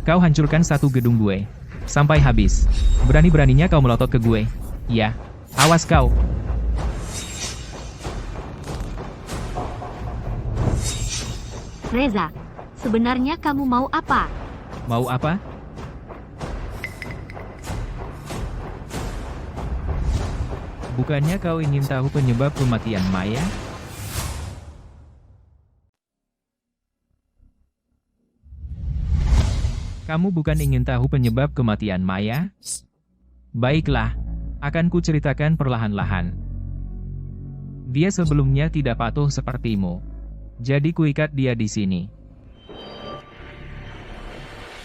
Kau hancurkan satu gedung gue. Sampai habis. Berani-beraninya kau melotot ke gue. Ya, awas kau. Reza, sebenarnya kamu mau apa? Mau apa? Bukannya kau ingin tahu penyebab kematian Maya? Kamu bukan ingin tahu penyebab kematian Maya? Baiklah, akan kuceritakan perlahan-lahan. Dia sebelumnya tidak patuh sepertimu. Jadi kuikat dia di sini.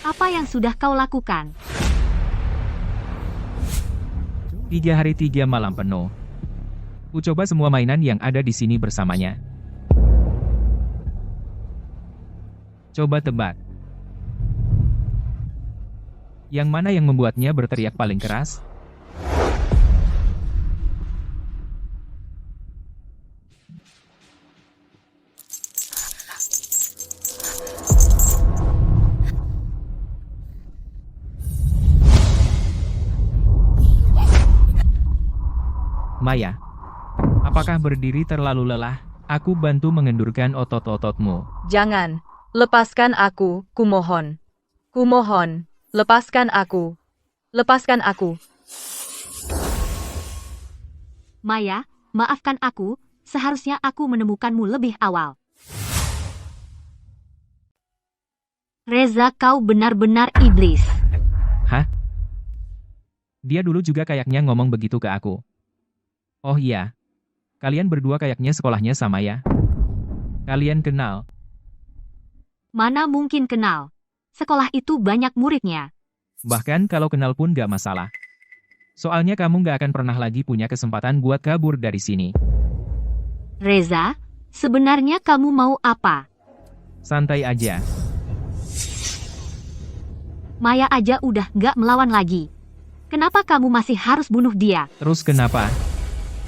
Apa yang sudah kau lakukan? 3 hari 3 malam penuh. Ku coba semua mainan yang ada di sini bersamanya. Coba tebak. Yang mana yang membuatnya berteriak paling keras? Maya, apakah berdiri terlalu lelah? Aku bantu mengendurkan otot-ototmu. Jangan, lepaskan aku, kumohon. Kumohon. Lepaskan aku. Lepaskan aku. Maya, maafkan aku, seharusnya aku menemukanmu lebih awal. Reza, kau benar-benar iblis. Hah? Dia dulu juga kayaknya ngomong begitu ke aku. Oh iya. Kalian berdua kayaknya sekolahnya sama ya? Kalian kenal? Mana mungkin kenal? Sekolah itu banyak muridnya. Bahkan kalau kenal pun gak masalah. Soalnya kamu gak akan pernah lagi punya kesempatan buat kabur dari sini. Reza, sebenarnya kamu mau apa? Santai aja. Maya aja udah gak melawan lagi. Kenapa kamu masih harus bunuh dia? Terus kenapa?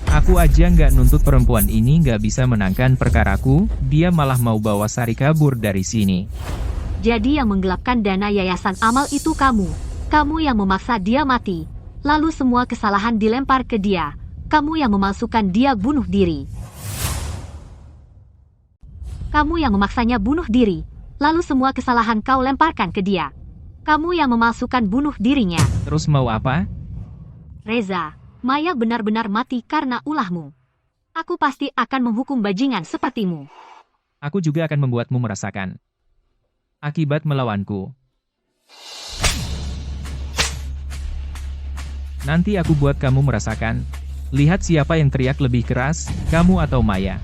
Aku aja gak nuntut perempuan ini gak bisa menangkan perkaraku, dia malah mau bawa Sari kabur dari sini. Jadi yang menggelapkan dana yayasan amal itu kamu. Kamu yang memaksa dia mati. lalu semua kesalahan dilempar ke dia. Kamu yang memalsukan dia bunuh diri. Kamu yang memaksanya bunuh diri, lalu semua kesalahan kau lemparkan ke dia. Kamu yang memalsukan bunuh dirinya. Terus mau apa? Reza, Maya benar-benar mati karena ulahmu. Aku pasti akan menghukum bajingan sepertimu. Aku juga akan membuatmu merasakan akibat melawanku. Nanti aku buat kamu merasakan. Lihat siapa yang teriak lebih keras, kamu atau Maya.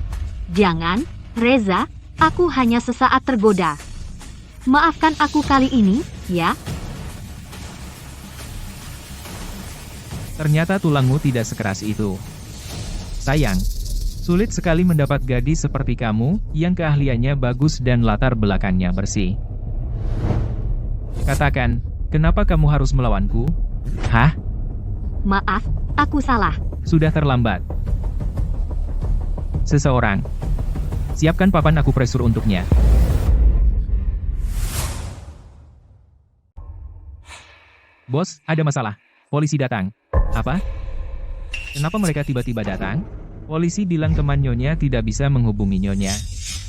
Jangan, Reza, aku hanya sesaat tergoda. Maafkan aku kali ini, ya. Ternyata tulangmu tidak sekeras itu. Sayang, sulit sekali mendapat gadis seperti kamu, yang keahliannya bagus dan latar belakangnya bersih. Katakan, kenapa kamu harus melawanku? Hah? Maaf, aku salah. Sudah terlambat. Seseorang. Siapkan papan akupresur untuknya. Bos, ada masalah. Polisi datang. Apa? Kenapa mereka tiba-tiba datang? Polisi bilang teman Nyonya tidak bisa menghubungi Nyonya.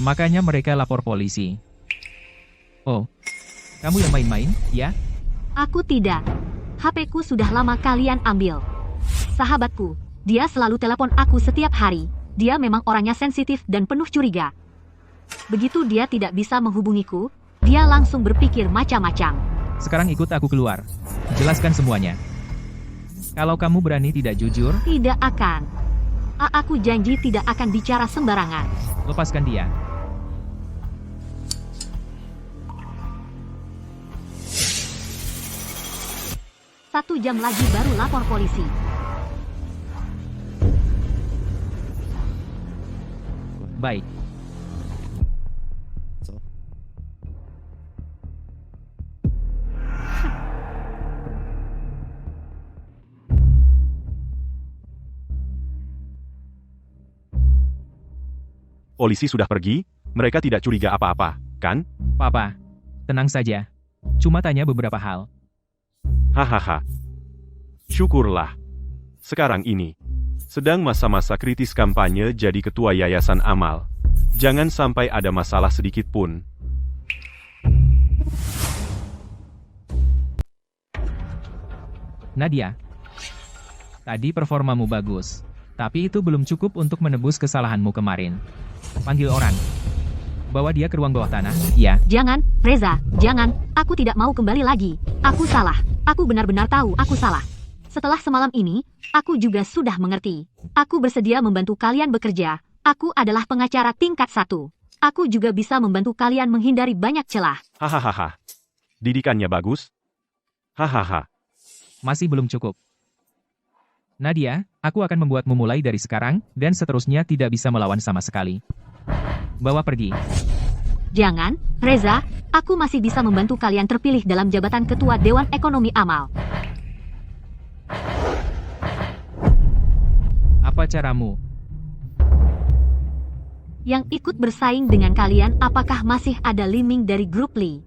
Makanya mereka lapor polisi. Oh, kamu yang main-main, ya? Aku tidak. HP-ku sudah lama kalian ambil. Sahabatku, dia selalu telepon aku setiap hari. Dia memang orangnya sensitif dan penuh curiga. Begitu dia tidak bisa menghubungiku, dia langsung berpikir macam-macam. Sekarang ikut aku keluar. Jelaskan semuanya. Kalau kamu berani tidak jujur, Tidak akan. Aku janji tidak akan bicara sembarangan. lepaskan dia. Satu jam lagi baru lapor polisi. Baik. Polisi sudah pergi, mereka tidak curiga apa-apa, kan? Papa, tenang saja. Cuma tanya beberapa hal. Hahaha. Syukurlah. Sekarang ini, sedang masa-masa kritis kampanye jadi ketua yayasan amal. Jangan sampai ada masalah sedikit pun. Nadia, tadi performamu bagus. Tapi itu belum cukup untuk menebus kesalahanmu kemarin. Panggil orang. Bawa dia ke ruang bawah tanah, ya. Jangan, Reza, jangan. Aku tidak mau kembali lagi. Aku salah. Aku benar-benar tahu aku salah. Setelah semalam ini, aku juga sudah mengerti. Aku bersedia membantu kalian bekerja. Aku adalah pengacara tingkat 1. Aku juga bisa membantu kalian menghindari banyak celah. Hahaha. Didikannya bagus? Hahaha. Masih belum cukup. Nadia, aku akan membuatmu mulai dari sekarang, dan seterusnya tidak bisa melawan sama sekali. Bawa pergi. Jangan, Reza, aku masih bisa membantu kalian terpilih dalam jabatan Ketua Dewan Ekonomi Amal. Apa caramu? Yang ikut bersaing dengan kalian apakah masih ada Liming dari grup Li?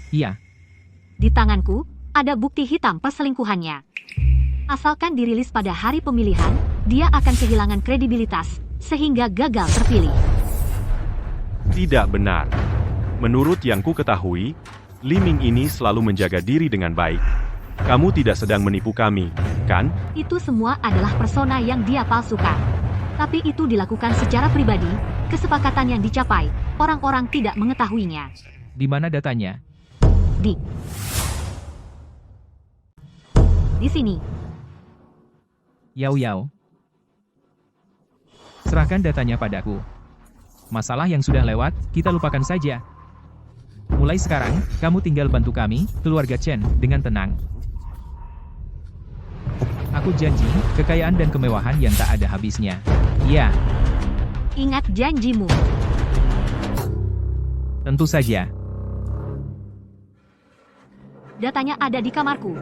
Iya. Di tanganku, ada bukti hitam perselingkuhannya. Asalkan dirilis pada hari pemilihan, dia akan kehilangan kredibilitas, sehingga gagal terpilih. Tidak benar. Menurut yang ku ketahui, Liming ini selalu menjaga diri dengan baik. Kamu tidak sedang menipu kami, kan? Itu semua adalah persona yang dia palsukan. Tapi itu dilakukan secara pribadi, kesepakatan yang dicapai, orang-orang tidak mengetahuinya. Di mana datanya? Di sini. Yau. Serahkan datanya padaku. Masalah yang sudah lewat, kita lupakan saja. Mulai sekarang, kamu tinggal bantu kami, keluarga Chen, dengan tenang. Aku janji, kekayaan dan kemewahan yang tak ada habisnya. Ya, Ingat janjimu. tentu saja. Datanya ada di kamarku.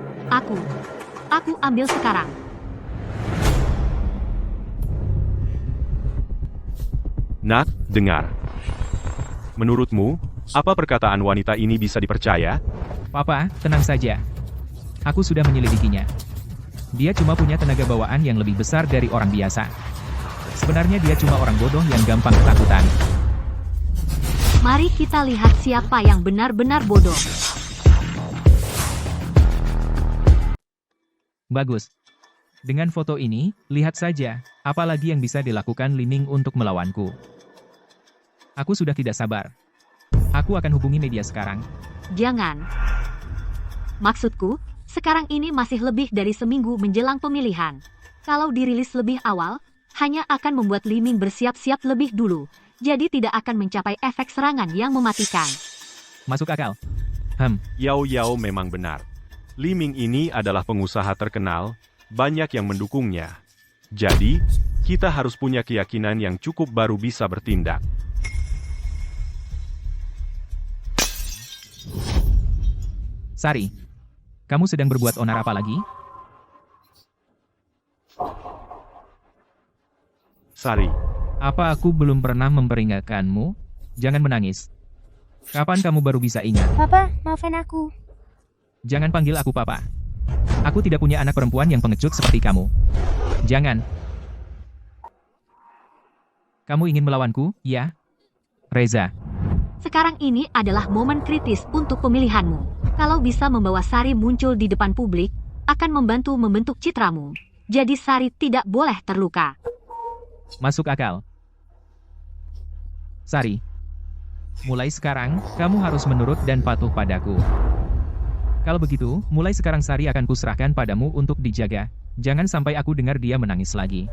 Aku ambil sekarang. Nak, dengar. Menurutmu, apa perkataan wanita ini bisa dipercaya? Papa, tenang saja. Aku sudah menyelidikinya. Dia cuma punya tenaga bawaan yang lebih besar dari orang biasa. Sebenarnya dia cuma orang bodoh yang gampang ketakutan. Mari kita lihat siapa yang benar-benar bodoh. Bagus. Dengan foto ini, lihat saja, apalagi yang bisa dilakukan Li Ming untuk melawanku. Aku sudah tidak sabar. Aku akan hubungi media sekarang. Jangan. Maksudku, sekarang ini masih lebih dari seminggu menjelang pemilihan. Kalau dirilis lebih awal, hanya akan membuat Li Ming bersiap-siap lebih dulu. Jadi tidak akan mencapai efek serangan yang mematikan. Masuk akal. Yao Yao memang benar. Li Ming ini adalah pengusaha terkenal, banyak yang mendukungnya. Jadi, kita harus punya keyakinan yang cukup baru bisa bertindak. Sari, kamu sedang berbuat onar apa lagi? Sari, Apa aku belum pernah memperingatkanmu? Jangan menangis. Kapan kamu baru bisa ingat? Papa, maafin aku. Jangan panggil aku papa. Aku tidak punya anak perempuan yang pengecut seperti kamu. Jangan. Kamu ingin melawanku, ya? Reza. Sekarang ini adalah momen kritis untuk pemilihanmu. Kalau bisa membawa Sari muncul di depan publik, akan membantu membentuk citramu. Jadi Sari tidak boleh terluka. Masuk akal. Sari. Mulai sekarang, kamu harus menurut dan patuh padaku. Kalau begitu, mulai sekarang Sari akan kuserahkan padamu untuk dijaga. Jangan sampai aku dengar dia menangis lagi.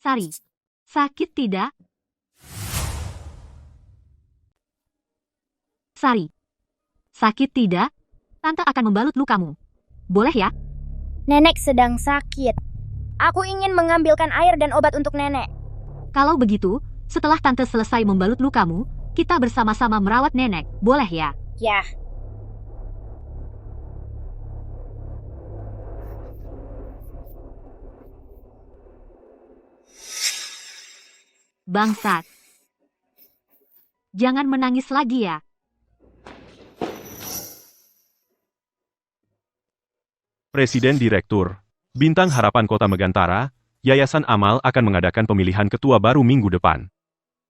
Sari, sakit tidak? Sari, sakit tidak? Tante akan membalut lukamu. Boleh ya? Nenek sedang sakit. Aku ingin mengambilkan air dan obat untuk nenek. Kalau begitu, setelah tante selesai membalut lukamu, kita bersama-sama merawat nenek. Boleh ya? Ya. Bangsat. Jangan menangis lagi ya. Presiden Direktur, Bintang Harapan Kota Megantara, Yayasan Amal akan mengadakan pemilihan ketua baru minggu depan.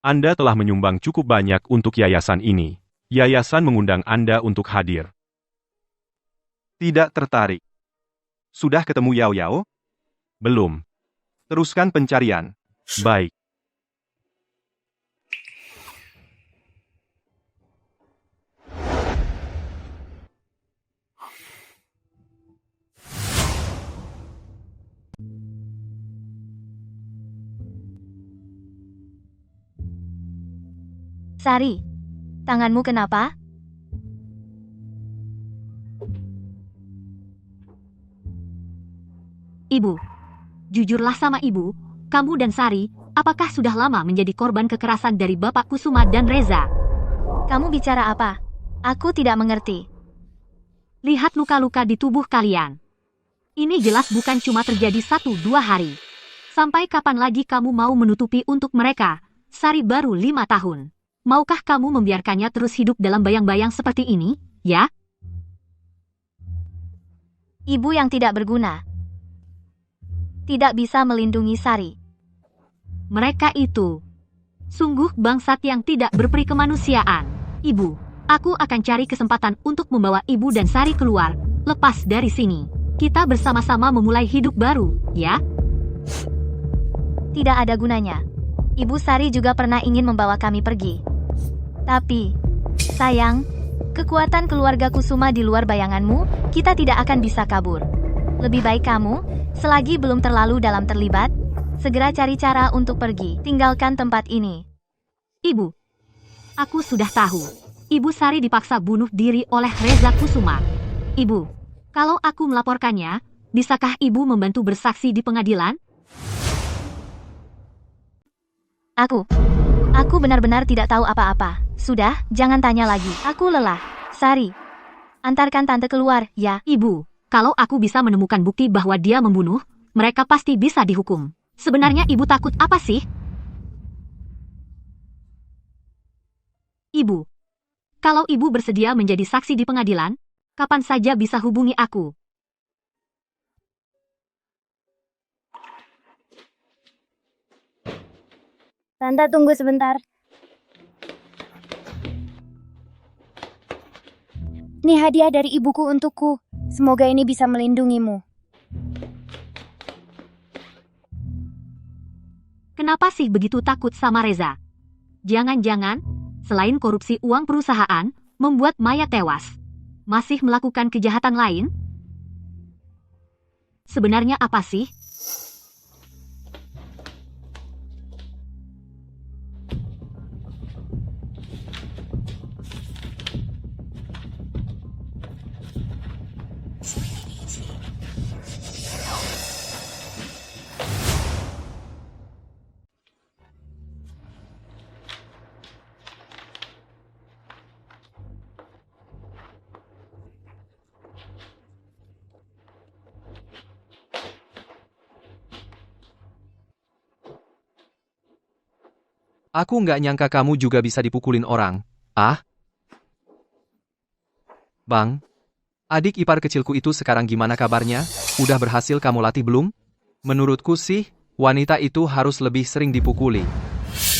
Anda telah menyumbang cukup banyak untuk yayasan ini. Yayasan mengundang Anda untuk hadir. Tidak tertarik. Sudah ketemu Yao Yao? Belum. Teruskan pencarian. Baik. Sari, tanganmu kenapa? Ibu, jujurlah sama ibu, kamu dan Sari, apakah sudah lama menjadi korban kekerasan dari Bapak Kusuma dan Reza? Kamu bicara apa? Aku tidak mengerti. Lihat luka-luka di tubuh kalian. Ini jelas bukan cuma terjadi 1-2 hari. Sampai kapan lagi kamu mau menutupi untuk mereka? Sari baru 5 tahun. Maukah kamu membiarkannya terus hidup dalam bayang-bayang seperti ini, ya? Ibu yang tidak berguna. Tidak bisa melindungi Sari. Mereka itu sungguh bangsat yang tidak berperi kemanusiaan. Ibu, aku akan cari kesempatan untuk membawa ibu dan Sari keluar, lepas dari sini. Kita bersama-sama memulai hidup baru, ya? Tidak ada gunanya. Ibu Sari juga pernah ingin membawa kami pergi. Tapi, sayang, kekuatan keluarga Kusuma di luar bayanganmu, kita tidak akan bisa kabur. Lebih baik kamu, selagi belum terlalu dalam terlibat, segera cari cara untuk pergi, tinggalkan tempat ini. Ibu, aku sudah tahu. Ibu Sari dipaksa bunuh diri oleh Reza Kusuma. Ibu, kalau aku melaporkannya, bisakah ibu membantu bersaksi di pengadilan? Aku benar-benar tidak tahu apa-apa. Sudah, jangan tanya lagi. Aku lelah. Sari, antarkan tante keluar, ya. Ibu, kalau aku bisa menemukan bukti bahwa dia membunuh, mereka pasti bisa dihukum. Sebenarnya ibu takut apa sih? Ibu, Kalau ibu bersedia menjadi saksi di pengadilan, kapan saja bisa hubungi aku. Tante tunggu sebentar. Ini hadiah dari ibuku untukku. Semoga ini bisa melindungimu. Kenapa sih begitu takut sama Reza? Jangan-jangan, selain korupsi uang perusahaan, membuat Maya tewas, masih melakukan kejahatan lain? Sebenarnya apa sih? Aku nggak nyangka kamu juga bisa dipukulin orang. Ah? Bang, adik ipar kecilku itu sekarang gimana kabarnya? Udah berhasil kamu latih belum? Menurutku sih, wanita itu harus lebih sering dipukuli.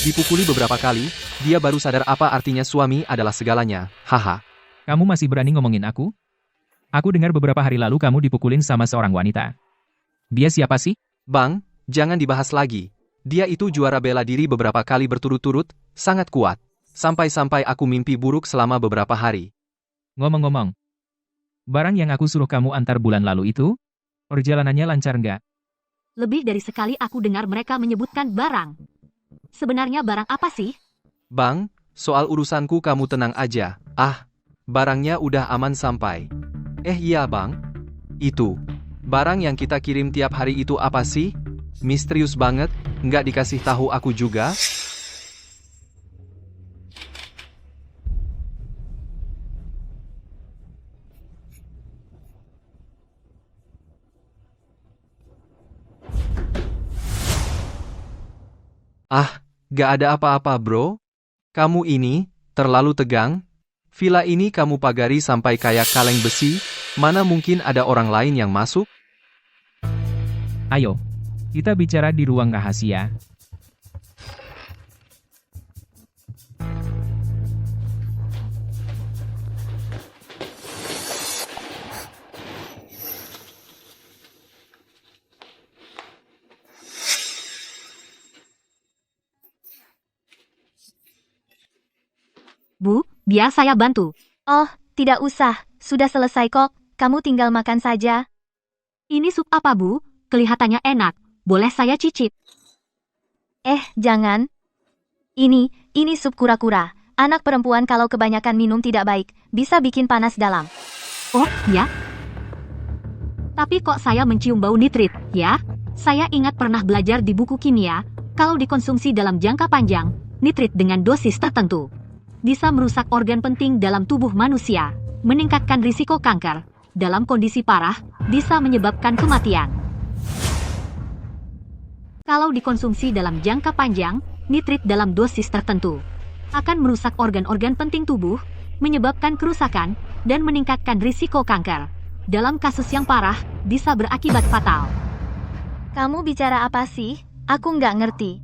Dipukuli beberapa kali, dia baru sadar apa artinya suami adalah segalanya. Haha. Kamu masih berani ngomongin aku? Aku dengar beberapa hari lalu kamu dipukulin sama seorang wanita. Dia siapa sih? Bang, jangan dibahas lagi. Dia itu juara bela diri beberapa kali berturut-turut, sangat kuat. Sampai-sampai aku mimpi buruk selama beberapa hari. Ngomong-ngomong, barang yang aku suruh kamu antar bulan lalu itu, perjalanannya lancar nggak? Lebih dari sekali aku dengar mereka menyebutkan barang. Sebenarnya barang apa sih? Bang, soal urusanku kamu tenang aja. Ah, barangnya udah aman sampai. Iya bang. Itu. Barang yang kita kirim tiap hari itu apa sih? Misterius banget, nggak dikasih tahu aku juga? Ah, gak ada apa-apa bro. Kamu ini, terlalu tegang. Villa ini kamu pagari sampai kayak kaleng besi, mana mungkin ada orang lain yang masuk? Ayo, kita bicara di ruang rahasia. Bu, biar saya bantu. Oh, tidak usah. Sudah selesai kok. Kamu tinggal makan saja. Ini sup apa bu? Kelihatannya enak. Boleh saya cicip? Jangan. Ini sup kura-kura. Anak perempuan kalau kebanyakan minum tidak baik. Bisa bikin panas dalam. Oh, ya? Tapi kok saya mencium bau nitrit, ya? Saya ingat pernah belajar di buku kimia, kalau dikonsumsi dalam jangka panjang, nitrit dengan dosis tertentu bisa merusak organ penting dalam tubuh manusia, meningkatkan risiko kanker, dalam kondisi parah, bisa menyebabkan kematian. Kalau dikonsumsi dalam jangka panjang, nitrit dalam dosis tertentu akan merusak organ-organ penting tubuh, menyebabkan kerusakan, dan meningkatkan risiko kanker. Dalam kasus yang parah, bisa berakibat fatal. Kamu bicara apa sih? Aku nggak ngerti.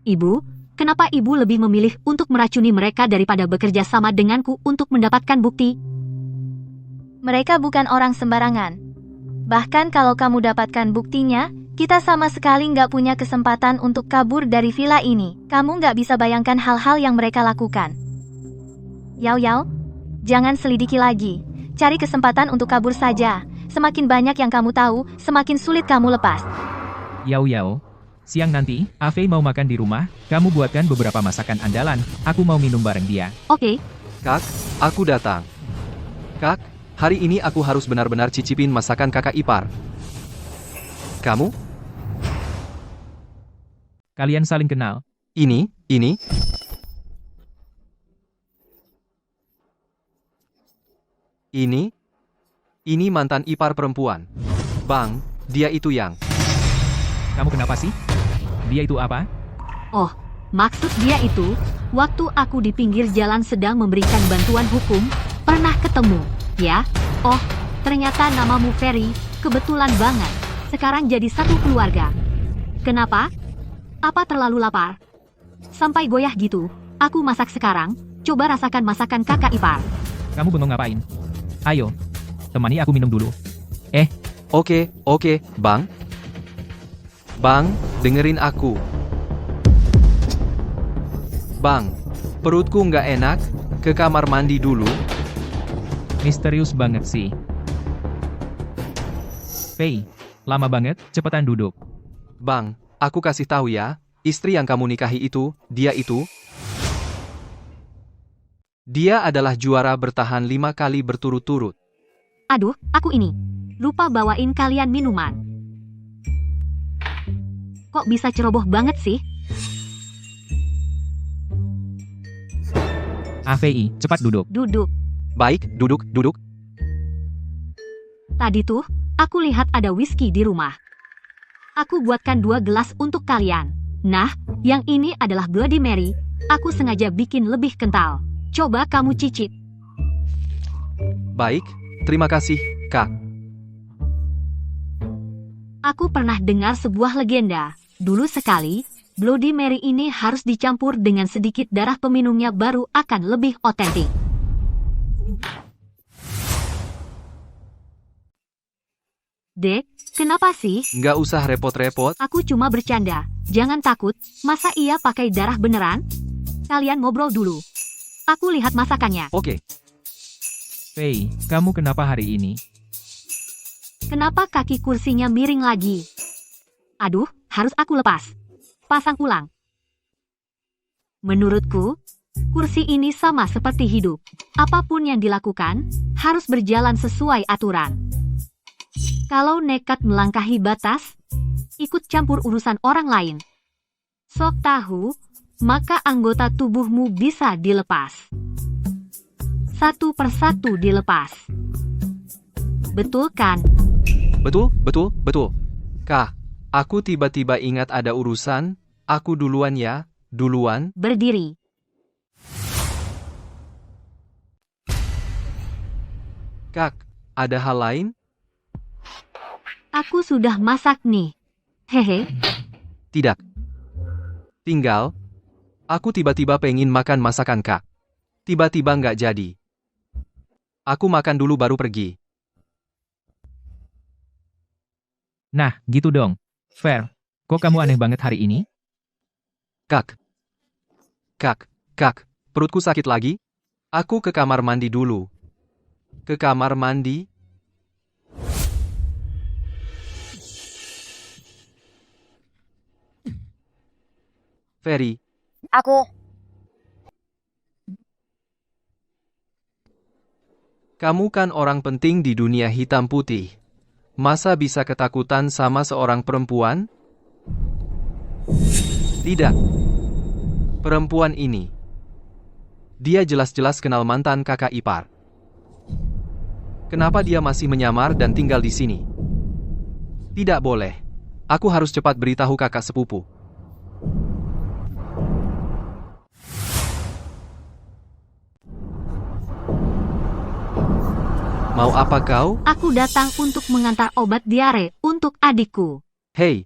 Ibu, kenapa ibu lebih memilih untuk meracuni mereka daripada bekerja sama denganku untuk mendapatkan bukti? Mereka bukan orang sembarangan. Bahkan kalau kamu dapatkan buktinya, kita sama sekali nggak punya kesempatan untuk kabur dari villa ini. Kamu nggak bisa bayangkan hal-hal yang mereka lakukan. Yao, jangan selidiki lagi. Cari kesempatan untuk kabur saja. Semakin banyak yang kamu tahu, semakin sulit kamu lepas. Yao, siang nanti, Ave mau makan di rumah, kamu buatkan beberapa masakan andalan, aku mau minum bareng dia. Oke. Kak, aku datang. Kak, hari ini aku harus benar-benar cicipin masakan kakak ipar. Kamu? Kalian saling kenal. Ini. Ini mantan ipar perempuan. Bang, dia itu yang... Kamu kenapa sih? Dia itu apa? Oh, maksud dia itu, Waktu aku di pinggir jalan sedang memberikan bantuan hukum, pernah ketemu, ya? Oh, ternyata namamu Ferry, kebetulan banget. Sekarang jadi satu keluarga. Kenapa? Apa terlalu lapar? Sampai goyah gitu. Aku masak sekarang, coba rasakan masakan kakak ipar. Kamu bengong ngapain? Ayo, temani aku minum dulu. Oke, Bang. Bang, dengerin aku. Bang, perutku nggak enak, ke kamar mandi dulu. Misterius banget sih. Fei, lama banget, cepetan duduk. Bang, aku kasih tahu ya, istri yang kamu nikahi itu, dia adalah juara bertahan 5 kali berturut-turut. Aduh, aku ini. Lupa bawain kalian minuman. Kok bisa ceroboh banget sih? Fei, cepat duduk. Duduk. Baik, duduk. Tadi tuh, aku lihat ada whisky di rumah. Aku buatkan 2 gelas untuk kalian. Nah, yang ini adalah Bloody Mary. Aku sengaja bikin lebih kental. Coba kamu cicip. Baik, terima kasih, Kak. Aku pernah dengar sebuah legenda. Dulu sekali, Bloody Mary ini harus dicampur dengan sedikit darah peminumnya baru akan lebih otentik. Dek, kenapa sih? Nggak usah repot-repot. Aku cuma bercanda. Jangan takut, masa iya pakai darah beneran? Kalian ngobrol dulu. Aku lihat masakannya. Oke, Fei, kamu kenapa hari ini? Kenapa kaki kursinya miring lagi? Aduh, harus aku lepas. Pasang ulang. Menurutku, kursi ini sama seperti hidup. Apapun yang dilakukan, harus berjalan sesuai aturan. Kalau nekat melangkahi batas, ikut campur urusan orang lain, sok tahu, maka anggota tubuhmu bisa dilepas. Satu persatu dilepas. Betul kan? Betul. Kak, aku tiba-tiba ingat ada urusan. Aku duluan ya, duluan. Berdiri. Kak, ada hal lain? Aku sudah masak nih. Hehe. Tidak. Tinggal, aku tiba-tiba pengen makan masakan Kak. Tiba-tiba nggak jadi. Aku makan dulu baru pergi. Nah, gitu dong. Fair, kok kamu aneh banget hari ini? Kak, perutku sakit lagi? Aku ke kamar mandi dulu. Ke kamar mandi? Ferry, Aku. kamu kan orang penting di dunia hitam putih. Masa bisa ketakutan sama seorang perempuan? Tidak. Perempuan ini. Dia jelas-jelas kenal mantan kakak ipar. Kenapa dia masih menyamar dan tinggal di sini? Tidak boleh. Aku harus cepat beritahu kakak sepupu. Mau apa kau? Aku datang untuk mengantar obat diare untuk adikku. Hei,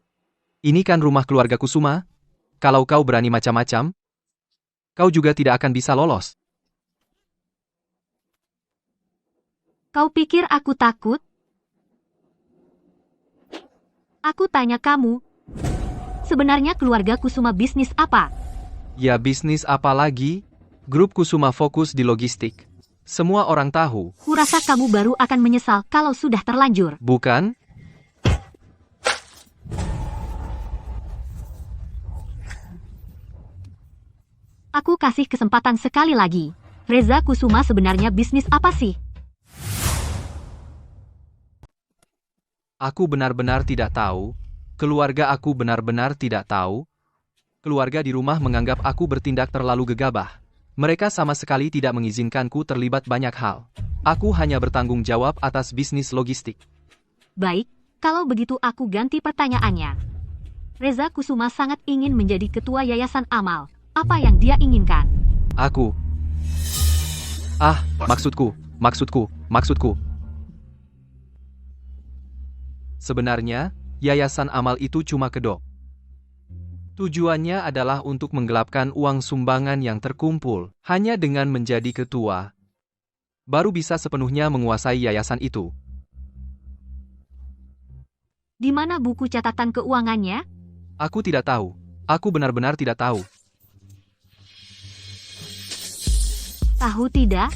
ini kan rumah keluarga Kusuma. Kalau kau berani macam-macam, kau juga tidak akan bisa lolos. Kau pikir aku takut? Aku tanya kamu. Sebenarnya keluarga Kusuma bisnis apa? Ya bisnis apa lagi? Grup Kusuma fokus di logistik. Semua orang tahu. Kurasa kamu baru akan menyesal kalau sudah terlanjur. Bukan? Aku kasih kesempatan sekali lagi. Reza Kusuma sebenarnya bisnis apa sih? Aku benar-benar tidak tahu. Keluarga aku benar-benar tidak tahu. Keluarga di rumah menganggap aku bertindak terlalu gegabah. Mereka sama sekali tidak mengizinkanku terlibat banyak hal. Aku hanya bertanggung jawab atas bisnis logistik. Baik, kalau begitu aku ganti pertanyaannya. Reza Kusuma sangat ingin menjadi ketua yayasan amal. Apa yang dia inginkan? Aku. Maksudku. Sebenarnya, yayasan amal itu cuma kedok. Tujuannya adalah untuk menggelapkan uang sumbangan yang terkumpul. Hanya dengan menjadi ketua, baru bisa sepenuhnya menguasai yayasan itu. Di mana buku catatan keuangannya? Aku tidak tahu. Aku benar-benar tidak tahu. Tahu tidak?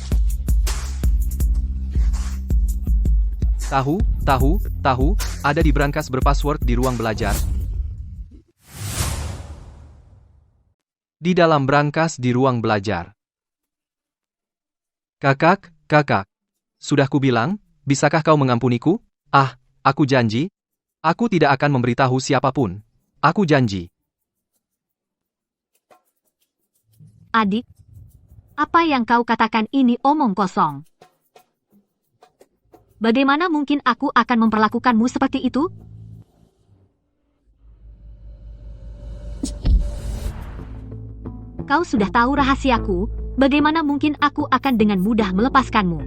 Tahu, ada di brankas berpassword di ruang belajar. Di dalam brankas di ruang belajar. Kakak, sudah kubilang, bisakah kau mengampuniku? Aku janji. Aku tidak akan memberitahu siapapun. Aku janji. Adik, apa yang kau katakan ini omong kosong. Bagaimana mungkin aku akan memperlakukanmu seperti itu? Kau sudah tahu rahasiaku, bagaimana mungkin aku akan dengan mudah melepaskanmu?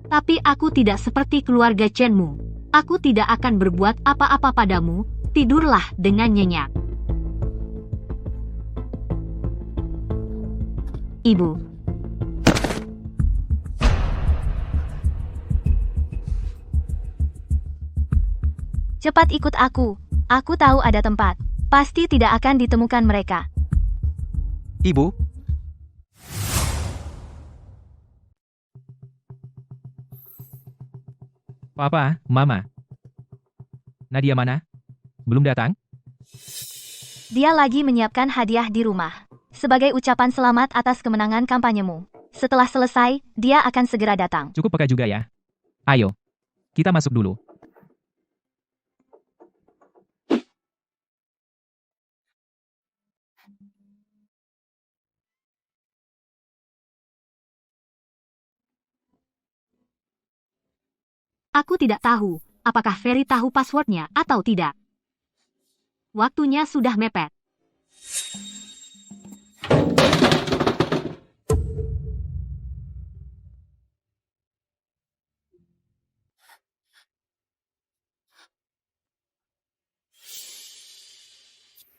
Tapi aku tidak seperti keluarga Chenmu. Aku tidak akan berbuat apa-apa padamu, tidurlah dengan nyenyak. Ibu. Cepat ikut aku. Aku tahu ada tempat. Pasti tidak akan ditemukan mereka. Ibu. Papa, Mama. Nadia mana? Belum datang? Dia lagi menyiapkan hadiah di rumah. Sebagai ucapan selamat atas kemenangan kampanyemu. Setelah selesai, dia akan segera datang. Cukup peka juga ya. Ayo, kita masuk dulu. Aku tidak tahu, apakah Ferry tahu passwordnya atau tidak. Waktunya sudah mepet.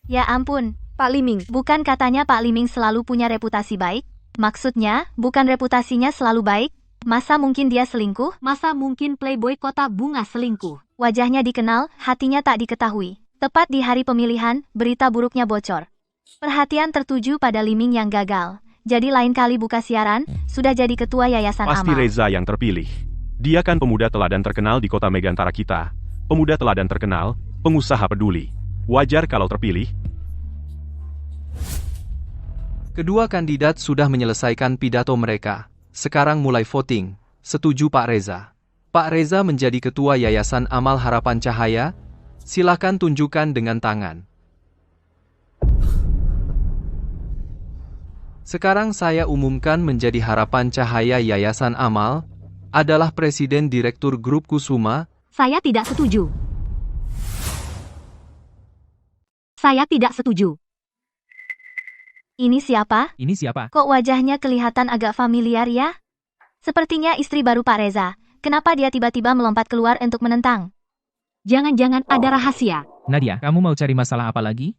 Ya ampun, Pak Liming, bukan katanya Pak Liming selalu punya reputasi baik? Maksudnya, bukan reputasinya selalu baik? Masa mungkin dia selingkuh? Masa mungkin playboy kota bunga selingkuh? Wajahnya dikenal, hatinya tak diketahui. Tepat di hari pemilihan, berita buruknya bocor. Perhatian tertuju pada Liming yang gagal. Jadi lain kali buka siaran, sudah jadi ketua yayasan Pasti amal. Reza yang terpilih. Dia kan pemuda teladan terkenal di kota Megantara kita. Pemuda teladan terkenal, pengusaha peduli. Wajar kalau terpilih. Kedua kandidat sudah menyelesaikan pidato mereka. Sekarang mulai voting. Setuju Pak Reza. Pak Reza menjadi ketua Yayasan Amal Harapan Cahaya? Silakan tunjukkan dengan tangan. Sekarang saya umumkan menjadi Harapan Cahaya Yayasan Amal adalah Presiden Direktur Grup Kusuma. Saya tidak setuju. Saya tidak setuju. Ini siapa? Ini siapa? Kok wajahnya kelihatan agak familiar ya? Sepertinya istri baru Pak Reza. Kenapa dia tiba-tiba melompat keluar untuk menentang? Jangan-jangan ada rahasia. Nadia, kamu mau cari masalah apa lagi?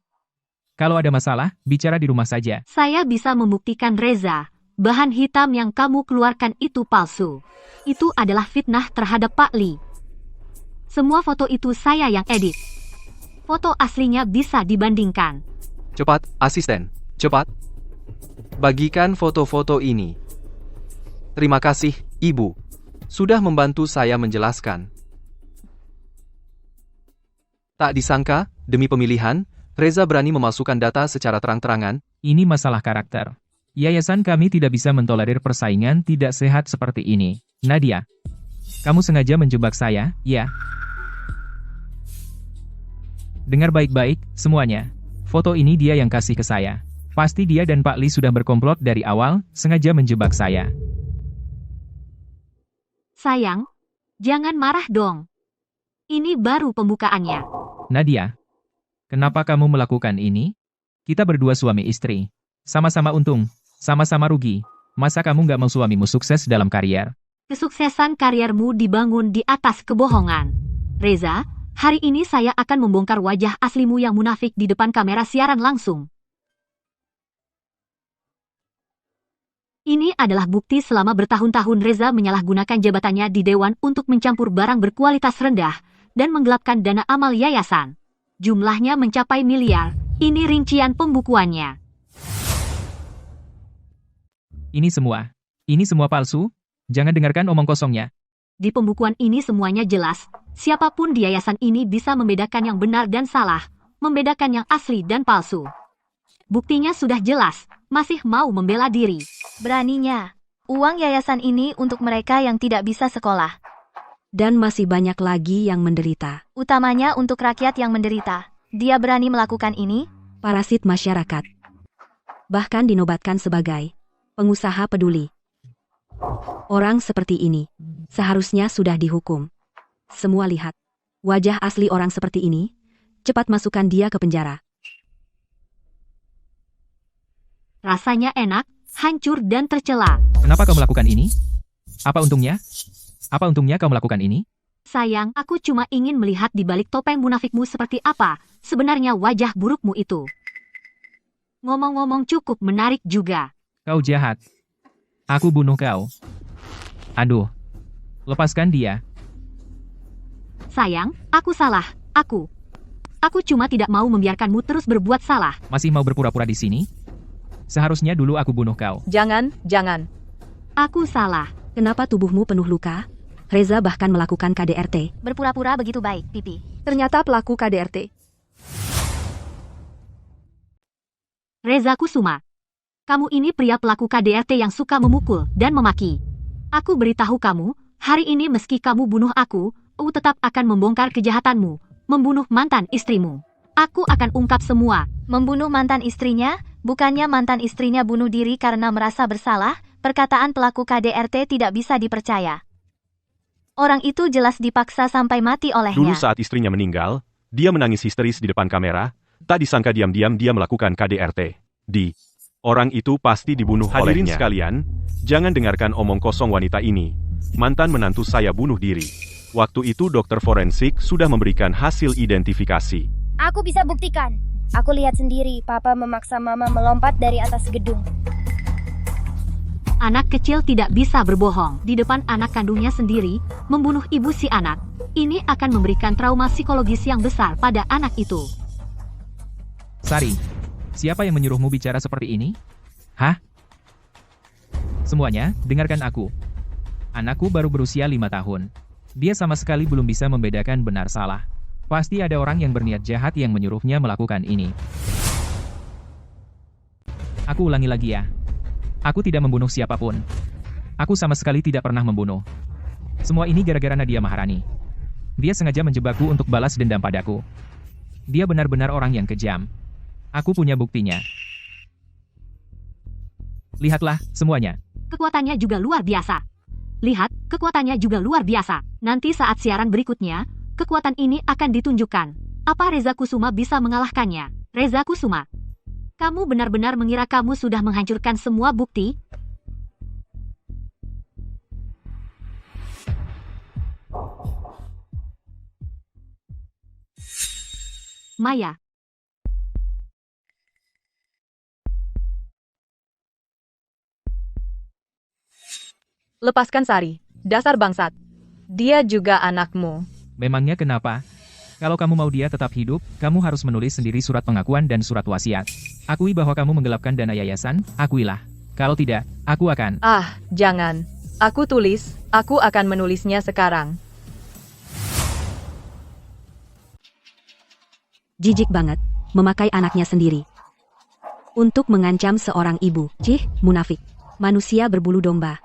Kalau ada masalah, bicara di rumah saja. Saya bisa membuktikan Reza, bahan hitam yang kamu keluarkan itu palsu. Itu adalah fitnah terhadap Pak Li. Semua foto itu saya yang edit. Foto aslinya bisa dibandingkan. Cepat, asisten. Cepat. Bagikan foto-foto ini. Terima kasih, Ibu. Sudah membantu saya menjelaskan. Tak disangka, demi pemilihan, Reza berani memasukkan data secara terang-terangan. Ini masalah karakter. Yayasan kami tidak bisa mentolerir persaingan tidak sehat seperti ini. Nadia, kamu sengaja menjebak saya, ya? Dengar baik-baik, semuanya. Foto ini dia yang kasih ke saya. Pasti dia dan Pak Li sudah berkomplot dari awal, sengaja menjebak saya. Sayang, jangan marah dong. Ini baru pembukaannya. Nadia, kenapa kamu melakukan ini? Kita berdua suami istri. Sama-sama untung. Sama-sama rugi. Masa kamu nggak mau suamimu sukses dalam karier? Kesuksesan kariermu dibangun di atas kebohongan. Reza, hari ini saya akan membongkar wajah aslimu yang munafik di depan kamera siaran langsung. Ini adalah bukti selama bertahun-tahun Reza menyalahgunakan jabatannya di Dewan untuk mencampur barang berkualitas rendah dan menggelapkan dana amal yayasan. Jumlahnya mencapai miliar. Ini rincian pembukuannya. Ini semua palsu? Jangan dengarkan omong kosongnya. Di pembukuan ini semuanya jelas. Siapapun di yayasan ini bisa membedakan yang benar dan salah, membedakan yang asli dan palsu. Buktinya sudah jelas, masih mau membela diri. Beraninya. Uang yayasan ini untuk mereka yang tidak bisa sekolah. Dan masih banyak lagi yang menderita. Utamanya untuk rakyat yang menderita. Dia berani melakukan ini? Parasit masyarakat. Bahkan dinobatkan sebagai pengusaha peduli. Orang seperti ini seharusnya sudah dihukum. Semua lihat. Wajah asli orang seperti ini. Cepat masukkan dia ke penjara. Rasanya enak, hancur dan tercela. Kenapa kau melakukan ini? Apa untungnya? Apa untungnya kau melakukan ini? Sayang, aku cuma ingin melihat di balik topeng munafikmu seperti apa sebenarnya wajah burukmu itu. Ngomong-ngomong cukup menarik juga. Kau jahat. Aku bunuh kau. Aduh. Lepaskan dia. Sayang, aku salah. Aku cuma tidak mau membiarkanmu terus berbuat salah. Masih mau berpura-pura di sini? Seharusnya dulu aku bunuh kau. Jangan. Aku salah. Kenapa tubuhmu penuh luka? Reza bahkan melakukan KDRT. Berpura-pura begitu baik, Pipi. Ternyata pelaku KDRT. Reza Kusuma. Kamu ini pria pelaku KDRT yang suka memukul dan memaki. Aku beritahu kamu, hari ini meski kamu bunuh aku tetap akan membongkar kejahatanmu, membunuh mantan istrimu. Aku akan ungkap semua. Membunuh mantan istrinya? Bukannya mantan istrinya bunuh diri karena merasa bersalah? Perkataan pelaku KDRT tidak bisa dipercaya. Orang itu jelas dipaksa sampai mati olehnya. Dulu saat istrinya meninggal, dia menangis histeris di depan kamera, tak disangka diam-diam dia melakukan KDRT. Orang itu pasti dibunuh olehnya. Hadirin sekalian, jangan dengarkan omong kosong wanita ini. Mantan menantu saya bunuh diri. Waktu itu dokter forensik sudah memberikan hasil identifikasi. Aku bisa buktikan. Aku lihat sendiri, Papa memaksa Mama melompat dari atas gedung. Anak kecil tidak bisa berbohong di depan anak kandungnya sendiri, membunuh ibu si anak. Ini akan memberikan trauma psikologis yang besar pada anak itu. Sari, siapa yang menyuruhmu bicara seperti ini? Hah? Semuanya, dengarkan aku. Anakku baru berusia 5 tahun. Dia sama sekali belum bisa membedakan benar salah. Pasti ada orang yang berniat jahat yang menyuruhnya melakukan ini. Aku ulangi lagi ya. Aku tidak membunuh siapapun. Aku sama sekali tidak pernah membunuh. Semua ini gara-gara Nadia Maharani. Dia sengaja menjebakku untuk balas dendam padaku. Dia benar-benar orang yang kejam. Aku punya buktinya. Lihatlah, semuanya. Kekuatannya juga luar biasa. Lihat, kekuatannya juga luar biasa. Nanti saat siaran berikutnya, kekuatan ini akan ditunjukkan. Apa Reza Kusuma bisa mengalahkannya? Reza Kusuma, kamu benar-benar mengira kamu sudah menghancurkan semua bukti? Maya. Lepaskan Sari. Dasar bangsat. Dia juga anakmu. Memangnya kenapa? Kalau kamu mau dia tetap hidup, kamu harus menulis sendiri surat pengakuan dan surat wasiat. Akui bahwa kamu menggelapkan dana yayasan, akuilah. Kalau tidak, aku akan... Jangan. Aku tulis, aku akan menulisnya sekarang. Jijik banget, memakai anaknya sendiri. Untuk mengancam seorang ibu. Munafik. Manusia berbulu domba.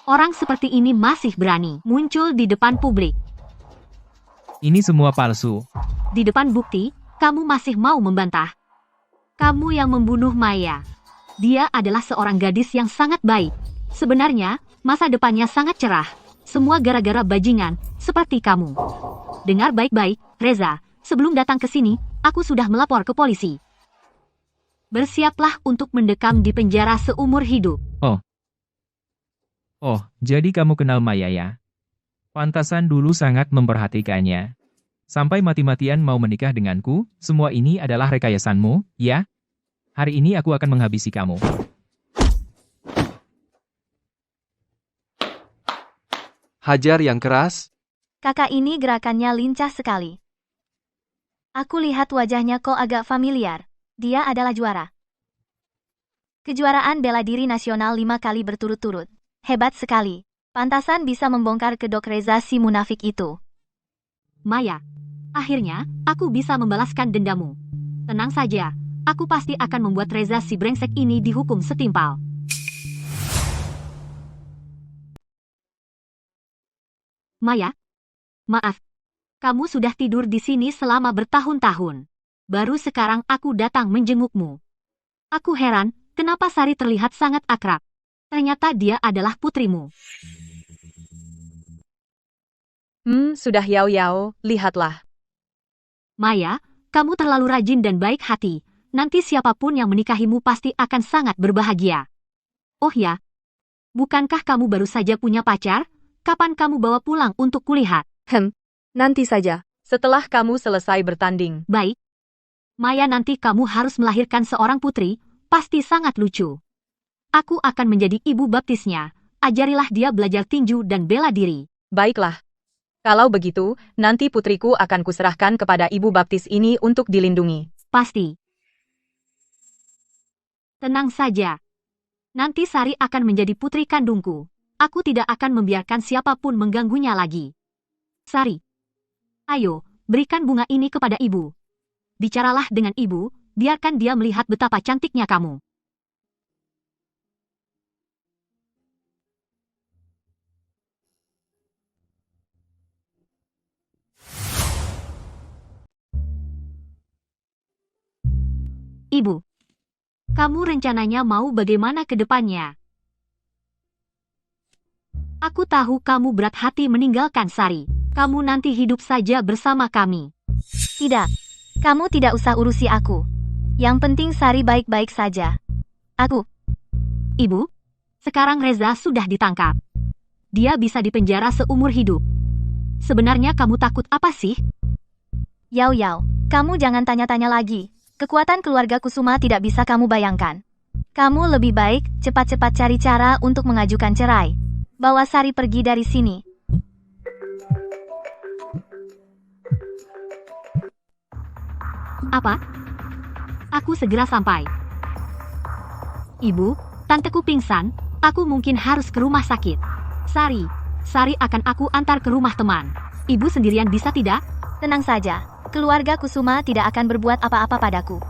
Orang seperti ini masih berani muncul di depan publik. Ini semua palsu. Di depan bukti, kamu masih mau membantah. Kamu yang membunuh Maya. Dia adalah seorang gadis yang sangat baik. Sebenarnya, masa depannya sangat cerah. Semua gara-gara bajingan, seperti kamu. Dengar baik-baik, Reza. Sebelum datang ke sini, aku sudah melapor ke polisi. Bersiaplah untuk mendekam di penjara seumur hidup. Oh, jadi kamu kenal Maya ya? Pantasan dulu sangat memperhatikannya. Sampai mati-matian mau menikah denganku, semua ini adalah rekayasanmu, ya? Hari ini aku akan menghabisi kamu. Hajar yang keras. Kakak ini gerakannya lincah sekali. Aku lihat wajahnya kok agak familiar. Dia adalah juara kejuaraan bela diri nasional 5 kali berturut-turut. Hebat sekali. Pantasan bisa membongkar kedok Reza si munafik itu. Maya, akhirnya, aku bisa membalaskan dendamu. Tenang saja, aku pasti akan membuat Reza si brengsek ini dihukum setimpal. Maya, maaf. Kamu sudah tidur di sini selama bertahun-tahun. Baru sekarang aku datang menjengukmu. Aku heran, kenapa Sari terlihat sangat akrab. Ternyata dia adalah putrimu. Sudah Yao, lihatlah. Maya, kamu terlalu rajin dan baik hati. Nanti siapapun yang menikahimu pasti akan sangat berbahagia. Oh ya, bukankah kamu baru saja punya pacar? Kapan kamu bawa pulang untuk kulihat? Nanti saja. Setelah kamu selesai bertanding. Baik. Maya, nanti kamu harus melahirkan seorang putri, pasti sangat lucu. Aku akan menjadi ibu baptisnya. Ajarilah dia belajar tinju dan bela diri. Baiklah. Kalau begitu, nanti putriku akan kuserahkan kepada ibu baptis ini untuk dilindungi. Pasti. Tenang saja. Nanti Sari akan menjadi putri kandungku. Aku tidak akan membiarkan siapapun mengganggunya lagi. Sari, ayo, berikan bunga ini kepada ibu. Bicaralah dengan ibu, biarkan dia melihat betapa cantiknya kamu. Ibu, kamu rencananya mau bagaimana ke depannya? Aku tahu kamu berat hati meninggalkan Sari. Kamu nanti hidup saja bersama kami. Tidak. Kamu tidak usah urusi aku. Yang penting Sari baik-baik saja. Ibu, sekarang Reza sudah ditangkap. Dia bisa dipenjara seumur hidup. Sebenarnya kamu takut apa sih? Yao, kamu jangan tanya-tanya lagi. Kekuatan keluarga Kusuma tidak bisa kamu bayangkan. Kamu lebih baik cepat-cepat cari cara untuk mengajukan cerai. Bawa Sari pergi dari sini. Apa? Aku segera sampai. Ibu, tanteku pingsan, aku mungkin harus ke rumah sakit. Sari akan aku antar ke rumah teman. Ibu sendirian bisa tidak? Tenang saja, keluarga Kusuma tidak akan berbuat apa-apa padaku.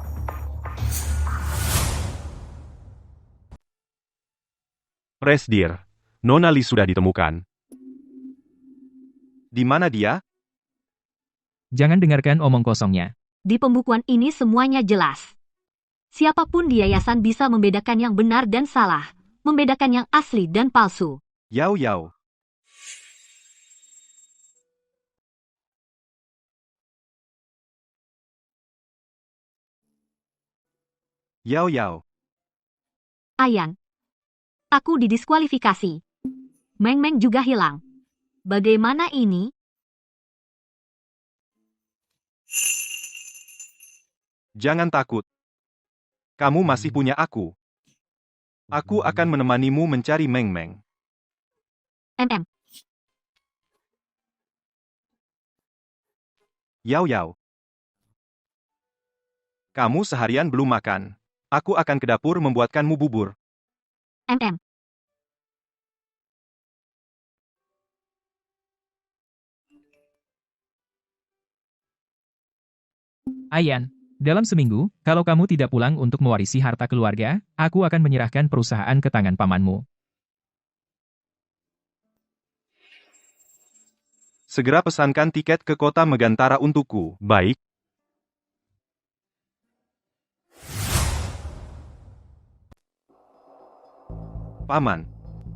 Resdir, Nona Li sudah ditemukan. Di mana dia? Jangan dengarkan omong kosongnya. Di pembukuan ini semuanya jelas. Siapapun di yayasan bisa membedakan yang benar dan salah, membedakan yang asli dan palsu. Yao. Yao. Ayan. Aku didiskualifikasi. Meng juga hilang. Bagaimana ini? Jangan takut. Kamu masih punya aku. Aku akan menemanimu mencari Meng. Yao. Kamu seharian belum makan. Aku akan ke dapur membuatkanmu bubur. Ayan, dalam seminggu, kalau kamu tidak pulang untuk mewarisi harta keluarga, aku akan menyerahkan perusahaan ke tangan pamanmu. Segera pesankan tiket ke kota Megantara untukku. Baik. Paman,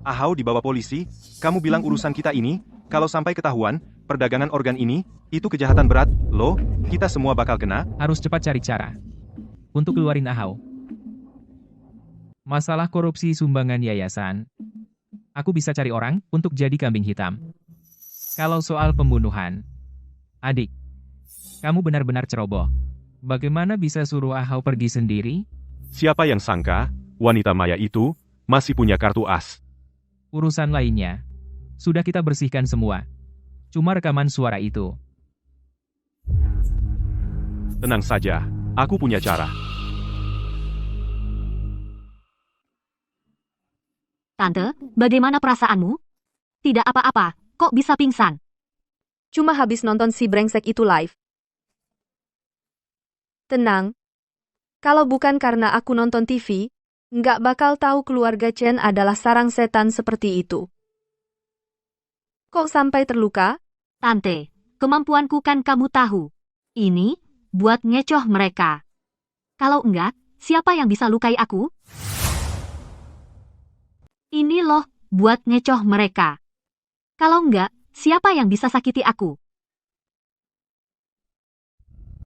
Ahau dibawa polisi, kamu bilang urusan kita ini, kalau sampai ketahuan, perdagangan organ ini, itu kejahatan berat, loh, kita semua bakal kena. Harus cepat cari cara untuk keluarin Ahau. Masalah korupsi sumbangan yayasan. Aku bisa cari orang untuk jadi kambing hitam. Kalau soal pembunuhan. Adik, kamu benar-benar ceroboh. Bagaimana bisa suruh Ahau pergi sendiri? Siapa yang sangka, wanita Maya itu masih punya kartu as. Urusan lainnya. Sudah kita bersihkan semua. Cuma rekaman suara itu. Tenang saja, aku punya cara. Tante, bagaimana perasaanmu? Tidak apa-apa, kok bisa pingsan? Cuma habis nonton si brengsek itu live. Tenang. Kalau bukan karena aku nonton TV, nggak bakal tahu keluarga Chen adalah sarang setan seperti itu. Kok sampai terluka? Tante, kemampuanku kan kamu tahu. Ini, buat ngecoh mereka. Kalau enggak, siapa yang bisa lukai aku? Ini loh, buat ngecoh mereka. Kalau enggak, siapa yang bisa sakiti aku?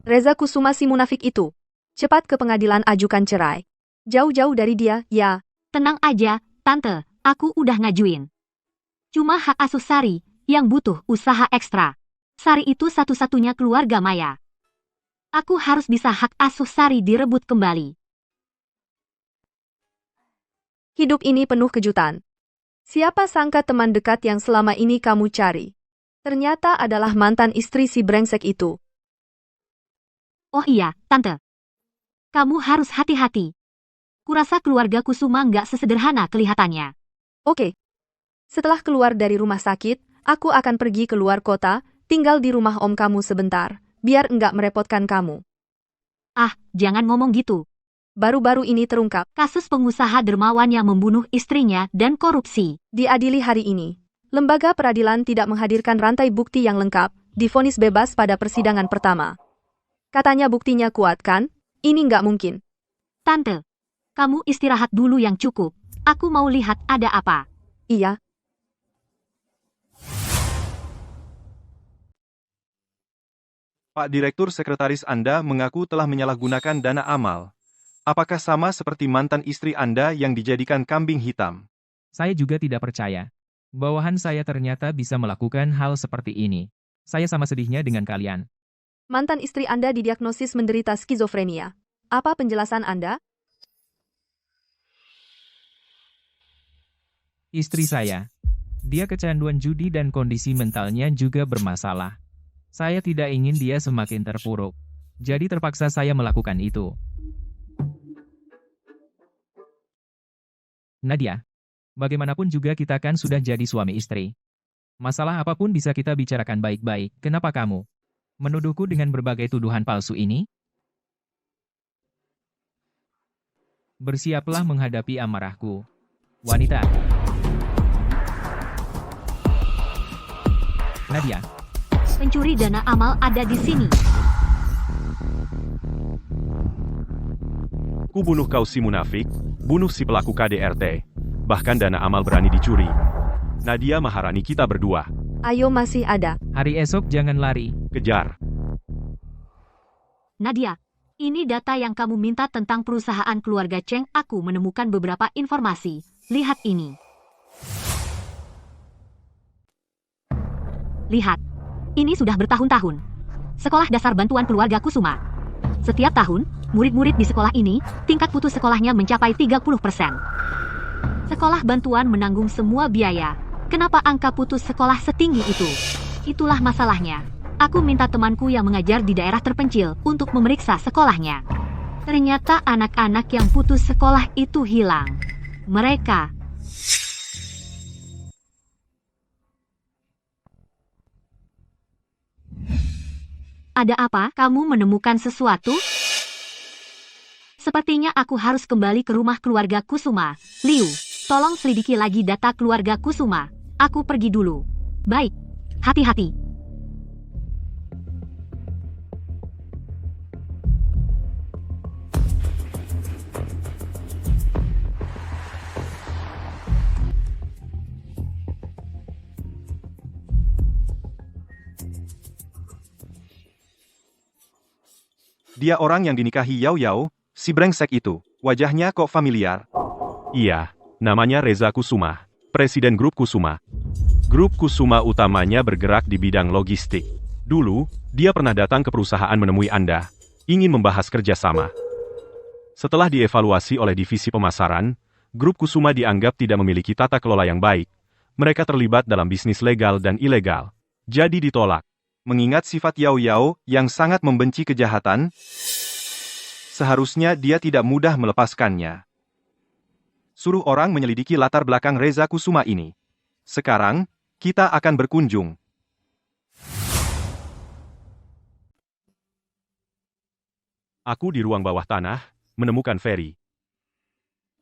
Reza Kusuma si munafik itu. Cepat ke pengadilan ajukan cerai. Jauh-jauh dari dia, ya. Tenang aja, Tante, aku udah ngajuin. Cuma hak asuh Sari, yang butuh usaha ekstra. Sari itu satu-satunya keluarga Maya. Aku harus bisa hak asuh Sari direbut kembali. Hidup ini penuh kejutan. Siapa sangka teman dekat yang selama ini kamu cari? Ternyata adalah mantan istri si brengsek itu. Oh iya, Tante. Kamu harus hati-hati. Kurasa keluarga Kusuma nggak sesederhana kelihatannya. Oke. Setelah keluar dari rumah sakit, aku akan pergi ke luar kota, tinggal di rumah om kamu sebentar, biar nggak merepotkan kamu. Ah, jangan ngomong gitu. Baru-baru ini terungkap, Kasus pengusaha dermawan yang membunuh istrinya dan korupsi. diadili hari ini. Lembaga peradilan tidak menghadirkan rantai bukti yang lengkap, divonis bebas pada persidangan pertama. Katanya buktinya kuat kan? Ini nggak mungkin. Tante, kamu istirahat dulu yang cukup. Aku mau lihat ada apa. Iya. Pak Direktur Sekretaris Anda mengaku telah menyalahgunakan dana amal. Apakah sama seperti mantan istri Anda yang dijadikan kambing hitam? Saya juga tidak percaya. Bawahan saya ternyata bisa melakukan hal seperti ini. Saya sama sedihnya dengan kalian. Mantan istri Anda didiagnosis menderita skizofrenia. Apa penjelasan Anda? Istri saya. Dia kecanduan judi dan kondisi mentalnya juga bermasalah. Saya tidak ingin dia semakin terpuruk. Jadi terpaksa saya melakukan itu. Nadia, bagaimanapun juga kita kan sudah jadi suami istri. Masalah apapun bisa kita bicarakan baik-baik. Kenapa kamu menuduhku dengan berbagai tuduhan palsu ini? Bersiaplah menghadapi amarahku, wanita. Nadia, Pencuri dana amal ada di sini. Ku bunuh kau si munafik, bunuh si pelaku KDRT. Bahkan dana amal berani dicuri. Nadia Maharani kita berdua. Ayo masih ada. hari esok jangan lari. Kejar. Nadia, ini data yang kamu minta tentang perusahaan keluarga Cheng. Aku menemukan beberapa informasi. Lihat ini. Lihat. Ini sudah bertahun-tahun. Sekolah Dasar Bantuan Keluarga Kusuma. Setiap tahun, murid-murid di sekolah ini, tingkat putus sekolahnya mencapai 30%. Sekolah bantuan menanggung semua biaya. Kenapa angka putus sekolah setinggi itu? Itulah masalahnya. Aku minta temanku yang mengajar di daerah terpencil untuk memeriksa sekolahnya. Ternyata anak-anak yang putus sekolah itu hilang. Mereka Ada apa? Kamu menemukan sesuatu? Sepertinya aku harus kembali ke rumah keluarga Kusuma. Liu, tolong selidiki lagi data keluarga Kusuma. Aku pergi dulu. Baik. Hati-hati. Dia orang yang dinikahi Yao Yao, si brengsek itu. Wajahnya kok familiar. Iya, namanya Reza Kusuma, Presiden Grup Kusuma. Grup Kusuma utamanya bergerak di bidang logistik. Dulu, dia pernah datang ke perusahaan menemui Anda, ingin membahas kerjasama. Setelah dievaluasi oleh divisi pemasaran, Grup Kusuma dianggap tidak memiliki tata kelola yang baik. Mereka terlibat dalam bisnis legal dan ilegal. Jadi ditolak. Mengingat sifat Yao Yao yang sangat membenci kejahatan, seharusnya dia tidak mudah melepaskannya. Suruh orang menyelidiki latar belakang Reza Kusuma ini. Sekarang, kita akan berkunjung. Aku di ruang bawah tanah, menemukan Ferry.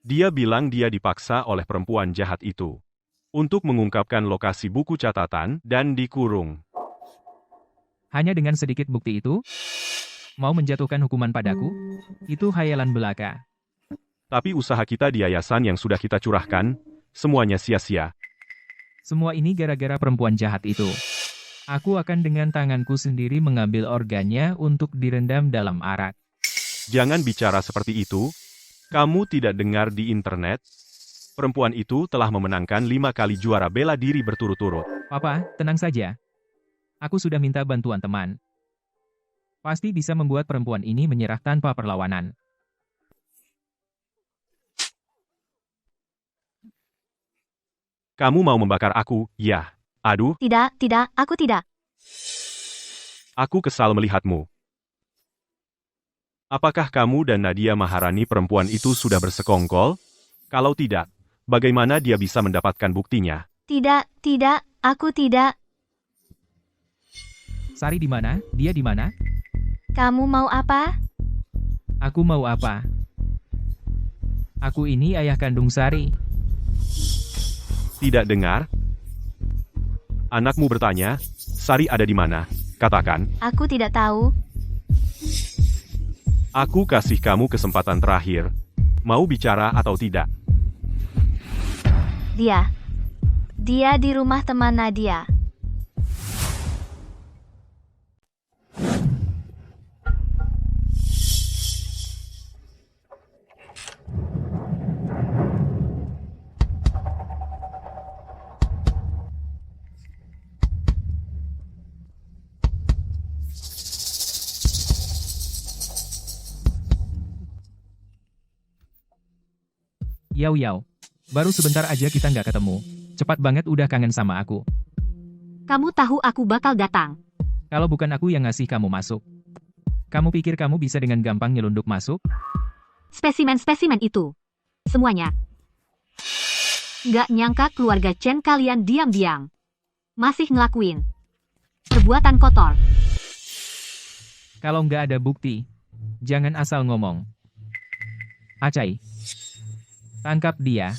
Dia bilang dia dipaksa oleh perempuan jahat itu untuk mengungkapkan lokasi buku catatan dan dikurung. Hanya dengan sedikit bukti itu? Mau menjatuhkan hukuman padaku? Itu khayalan belaka. Tapi usaha kita di yayasan yang sudah kita curahkan, semuanya sia-sia. Semua ini gara-gara perempuan jahat itu. Aku akan dengan tanganku sendiri mengambil organnya untuk direndam dalam arak. Jangan bicara seperti itu. Kamu tidak dengar di internet? Perempuan itu telah memenangkan 5 kali juara bela diri berturut-turut. Papa, tenang saja. Aku sudah minta bantuan teman. Pasti bisa membuat perempuan ini menyerah tanpa perlawanan. Kamu mau membakar aku, ya? Aduh, Tidak, aku tidak. aku kesal melihatmu. Apakah kamu dan Nadia Maharani perempuan itu sudah bersekongkol? Kalau tidak, bagaimana dia bisa mendapatkan buktinya? Tidak, aku tidak. Sari di mana? Dia di mana? Kamu mau apa? Aku mau apa? Aku ini ayah kandung Sari. Tidak dengar? Anakmu bertanya, Sari ada di mana? Katakan, Aku tidak tahu. aku kasih kamu kesempatan terakhir. Mau bicara atau tidak? Dia di rumah teman Nadia. Yau Yau. Baru sebentar aja kita nggak ketemu. Cepat banget udah kangen sama aku. Kamu tahu aku bakal datang. Kalau bukan aku yang ngasih kamu masuk. Kamu pikir kamu bisa dengan gampang nyelundup masuk? Spesimen-spesimen itu. Semuanya. Nggak nyangka keluarga Chen kalian diam-diam. Masih ngelakuin perbuatan kotor. Kalau nggak ada bukti, jangan asal ngomong. Acai. Tangkap dia.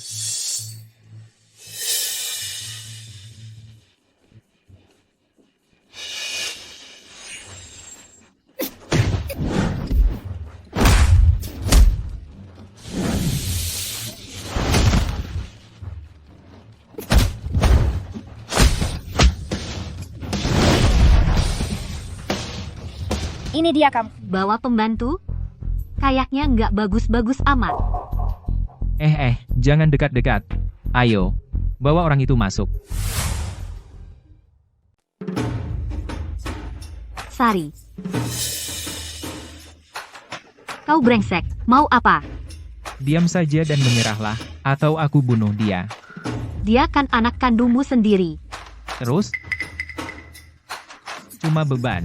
Ini dia kamu. Bawa pembantu? Kayaknya nggak bagus-bagus amat. Jangan dekat-dekat. Ayo, bawa orang itu masuk. Sari. Kau brengsek, mau apa? Diam saja dan menyerahlah, atau aku bunuh dia. Dia kan anak kandungmu sendiri. Terus? Cuma beban.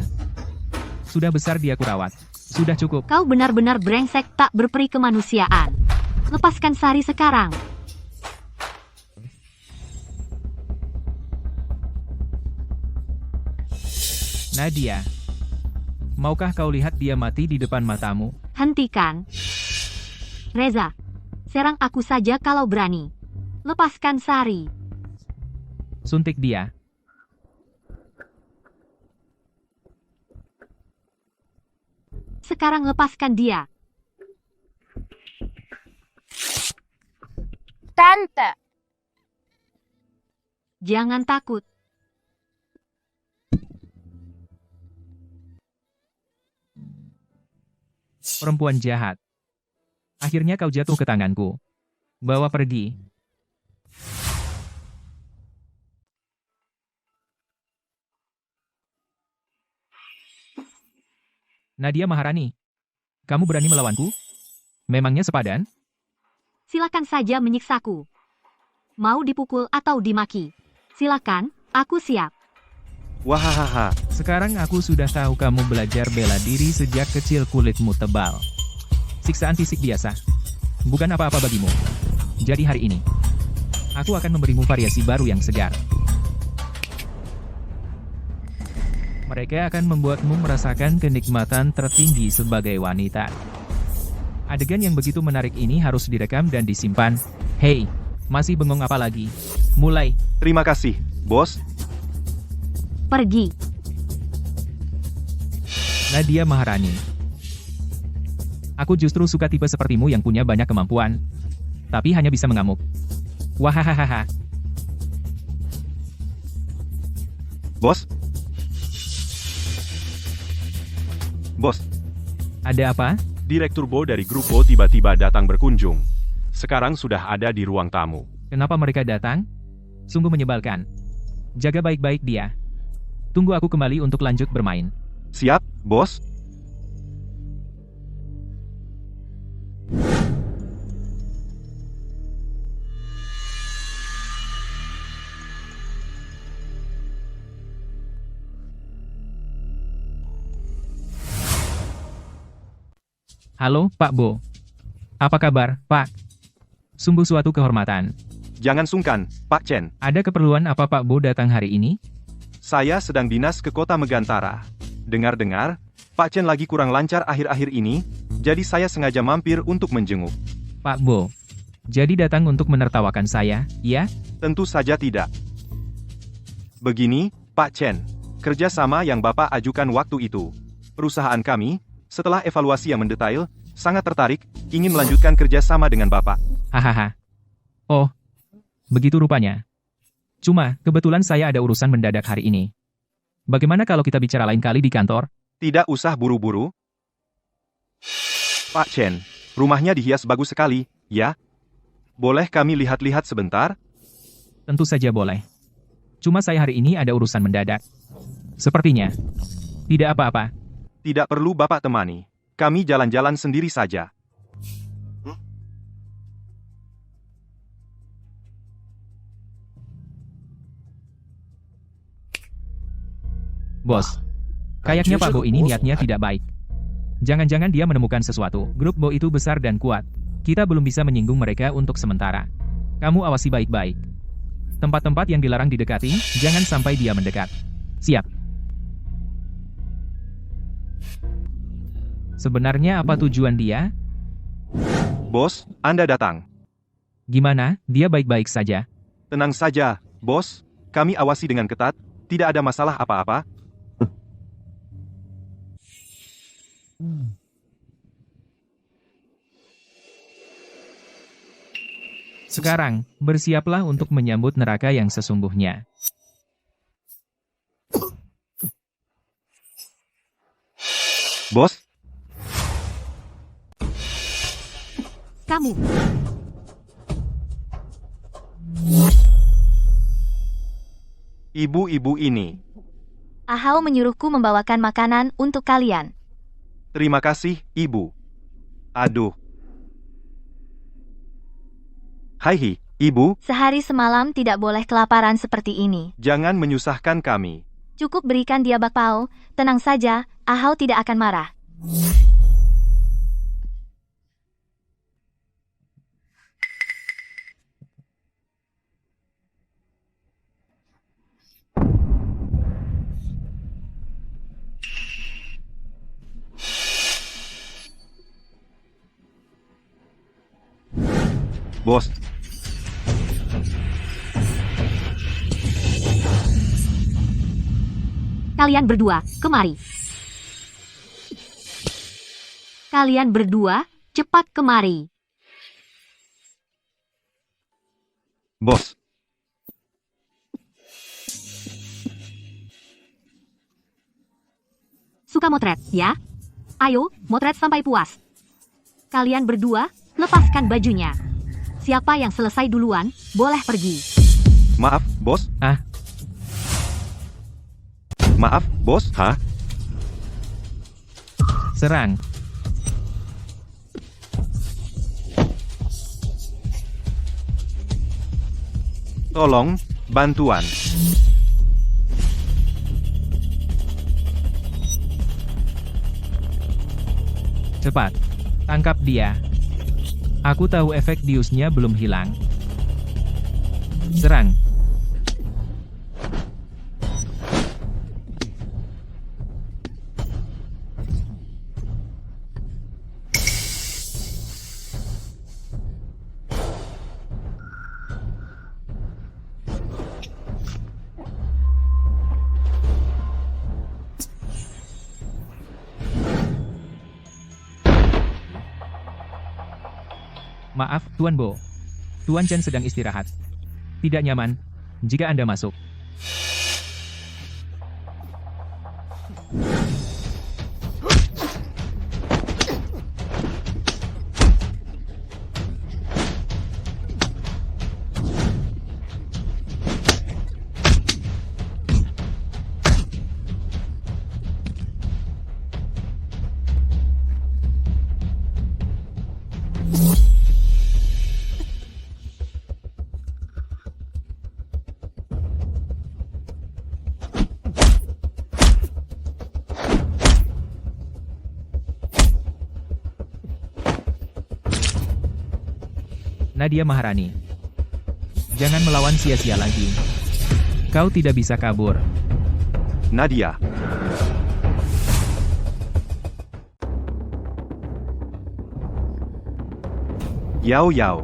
Sudah besar dia kurawat. Sudah cukup. Kau benar-benar brengsek tak berperi kemanusiaan. Lepaskan Sari sekarang. Nadia. Maukah kau lihat dia mati di depan matamu? Hentikan. Reza, serang aku saja kalau berani. Lepaskan Sari. Suntik dia. Sekarang lepaskan dia. Tante. Jangan takut. Perempuan jahat. Akhirnya kau jatuh ke tanganku. Bawa pergi. Nadia Maharani, kamu berani melawanku? Memangnya sepadan? Silakan saja menyiksaku. Mau dipukul atau dimaki? Silakan, aku siap. Wahahaha. Sekarang aku sudah tahu kamu belajar bela diri sejak kecil, kulitmu tebal. Siksaan fisik biasa. Bukan apa-apa bagimu. Jadi hari ini, aku akan memberimu variasi baru yang segar. Mereka akan membuatmu merasakan kenikmatan tertinggi sebagai wanita. Adegan yang begitu menarik ini harus direkam dan disimpan. Hei, masih bengong apa lagi? Mulai. Terima kasih, bos. Pergi. Nadia Maharani. Aku justru suka tipe sepertimu yang punya banyak kemampuan, tapi hanya bisa mengamuk. Wahahaha. Bos? Bos, Ada apa? Direktur Bo dari grup Bo tiba-tiba datang berkunjung. Sekarang sudah ada di ruang tamu. Kenapa mereka datang? Sungguh menyebalkan. Jaga baik-baik dia. Tunggu aku kembali untuk lanjut bermain. siap, bos. Halo, Pak Bo. Apa kabar, Pak? Sungguh suatu kehormatan. Jangan sungkan, Pak Chen. Ada keperluan apa Pak Bo datang hari ini? Saya sedang dinas ke kota Megantara. Dengar-dengar, Pak Chen lagi kurang lancar akhir-akhir ini, jadi saya sengaja mampir untuk menjenguk. Pak Bo. Jadi datang untuk menertawakan saya, ya? Tentu saja tidak. Begini, Pak Chen. Kerjasama yang Bapak ajukan waktu itu. Perusahaan kami, setelah evaluasi yang mendetail, sangat tertarik, ingin melanjutkan kerjasama dengan Bapak. Hahaha. Oh, begitu rupanya. Cuma, kebetulan saya ada urusan mendadak hari ini. Bagaimana kalau kita bicara lain kali di kantor? Tidak usah buru-buru. Pak Chen, rumahnya dihias bagus sekali, ya? Boleh kami lihat-lihat sebentar? Tentu saja boleh. Cuma saya hari ini ada urusan mendadak. Sepertinya. Tidak apa-apa. Tidak perlu Bapak temani. Kami jalan-jalan sendiri saja. Bos. Kayaknya Pak Bo ini niatnya tidak baik. Jangan-jangan dia menemukan sesuatu. Grup Bo itu besar dan kuat. Kita belum bisa menyinggung mereka untuk sementara. Kamu awasi baik-baik. Tempat-tempat yang dilarang didekati, jangan sampai dia mendekat. Siap. Sebenarnya apa tujuan dia? Bos, Anda datang. Gimana, dia baik-baik saja? Tenang saja, bos. Kami awasi dengan ketat. Tidak ada masalah apa-apa. Sekarang, bersiaplah untuk menyambut neraka yang sesungguhnya. Bos, Kamu. ibu-ibu ini. Ahau menyuruhku membawakan makanan untuk kalian. Terima kasih, Ibu. Aduh. Hai, Ibu. Sehari semalam tidak boleh kelaparan seperti ini. Jangan menyusahkan kami. Cukup berikan dia bakpao, tenang saja, Ahau tidak akan marah. Bos. Kalian berdua, kemari. Kalian berdua, cepat kemari. Bos. Suka motret, ya? Ayo, motret sampai puas. Kalian berdua, lepaskan bajunya. Siapa yang selesai duluan, boleh pergi. Maaf, bos. Ah. Maaf, bos. Hah? Serang. Tolong, bantuan. Cepat. Tangkap dia. Aku tahu efek diusnya belum hilang. Serang. Maaf, Tuan Bo. Tuan Chen sedang istirahat. Tidak nyaman jika Anda masuk. Nadia Maharani. Jangan melawan sia-sia lagi. Kau tidak bisa kabur. Nadia. Yao Yao.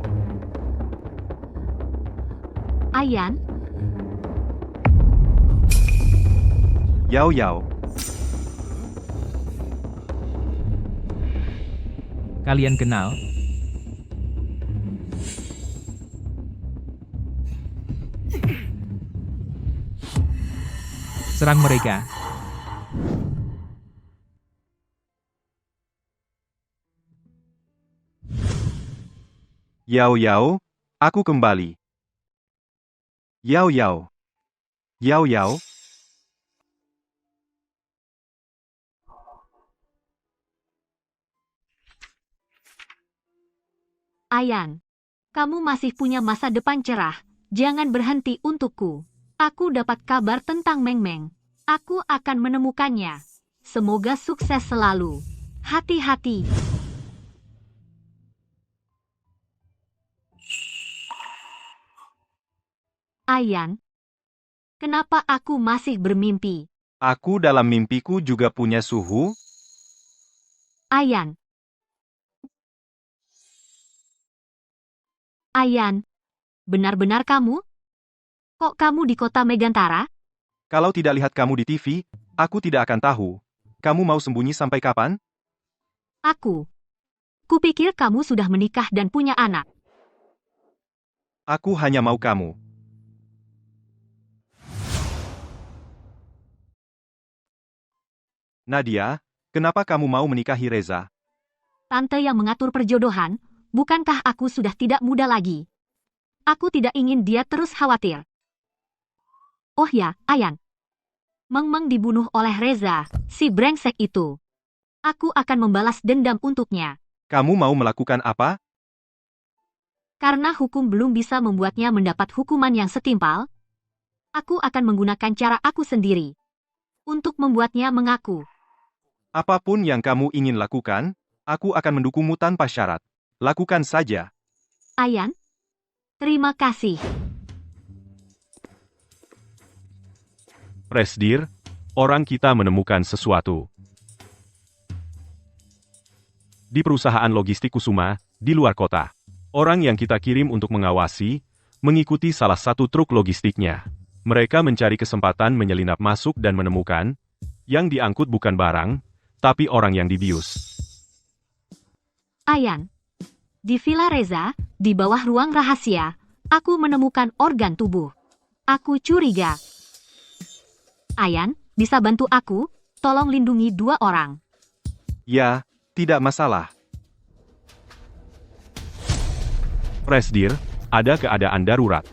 Ayan, Yao Yao. Kalian kenal? Serang mereka. Yao Yao, aku kembali. Yao Yao. Yao Yao. Ayan. Kamu masih punya masa depan cerah. Jangan berhenti untukku. Aku dapat kabar tentang Meng Meng. Aku akan menemukannya. Semoga sukses selalu. Hati-hati. Ayan. Kenapa aku masih bermimpi? Aku dalam mimpiku juga punya suhu. Ayan. Ayan. Benar-benar kamu? Kok kamu di kota Megantara? Kalau tidak lihat kamu di TV, aku tidak akan tahu. Kamu mau sembunyi sampai kapan? Aku. Kupikir kamu sudah menikah dan punya anak. Aku hanya mau kamu. Nadia, kenapa kamu mau menikahi Reza? Tante yang mengatur perjodohan, bukankah aku sudah tidak muda lagi? Aku tidak ingin dia terus khawatir. Oh ya, Ayan. Meng Meng dibunuh oleh Reza, si brengsek itu. Aku akan membalas dendam untuknya. Kamu mau melakukan apa? Karena hukum belum bisa membuatnya mendapat hukuman yang setimpal, aku akan menggunakan cara aku sendiri untuk membuatnya mengaku. Apapun yang kamu ingin lakukan, aku akan mendukungmu tanpa syarat. Lakukan saja. Ayan, terima kasih. Presdir, orang kita menemukan sesuatu. Di perusahaan logistik Kusuma, di luar kota. Orang yang kita kirim untuk mengawasi, mengikuti salah satu truk logistiknya. Mereka mencari kesempatan menyelinap masuk dan menemukan, yang diangkut bukan barang, tapi orang yang dibius. Ayan, di Villa Reza, di bawah ruang rahasia, aku menemukan organ tubuh. Aku curiga. Ayan, bisa bantu aku? Tolong lindungi 2 orang. Ya, tidak masalah. Presdir, ada keadaan darurat.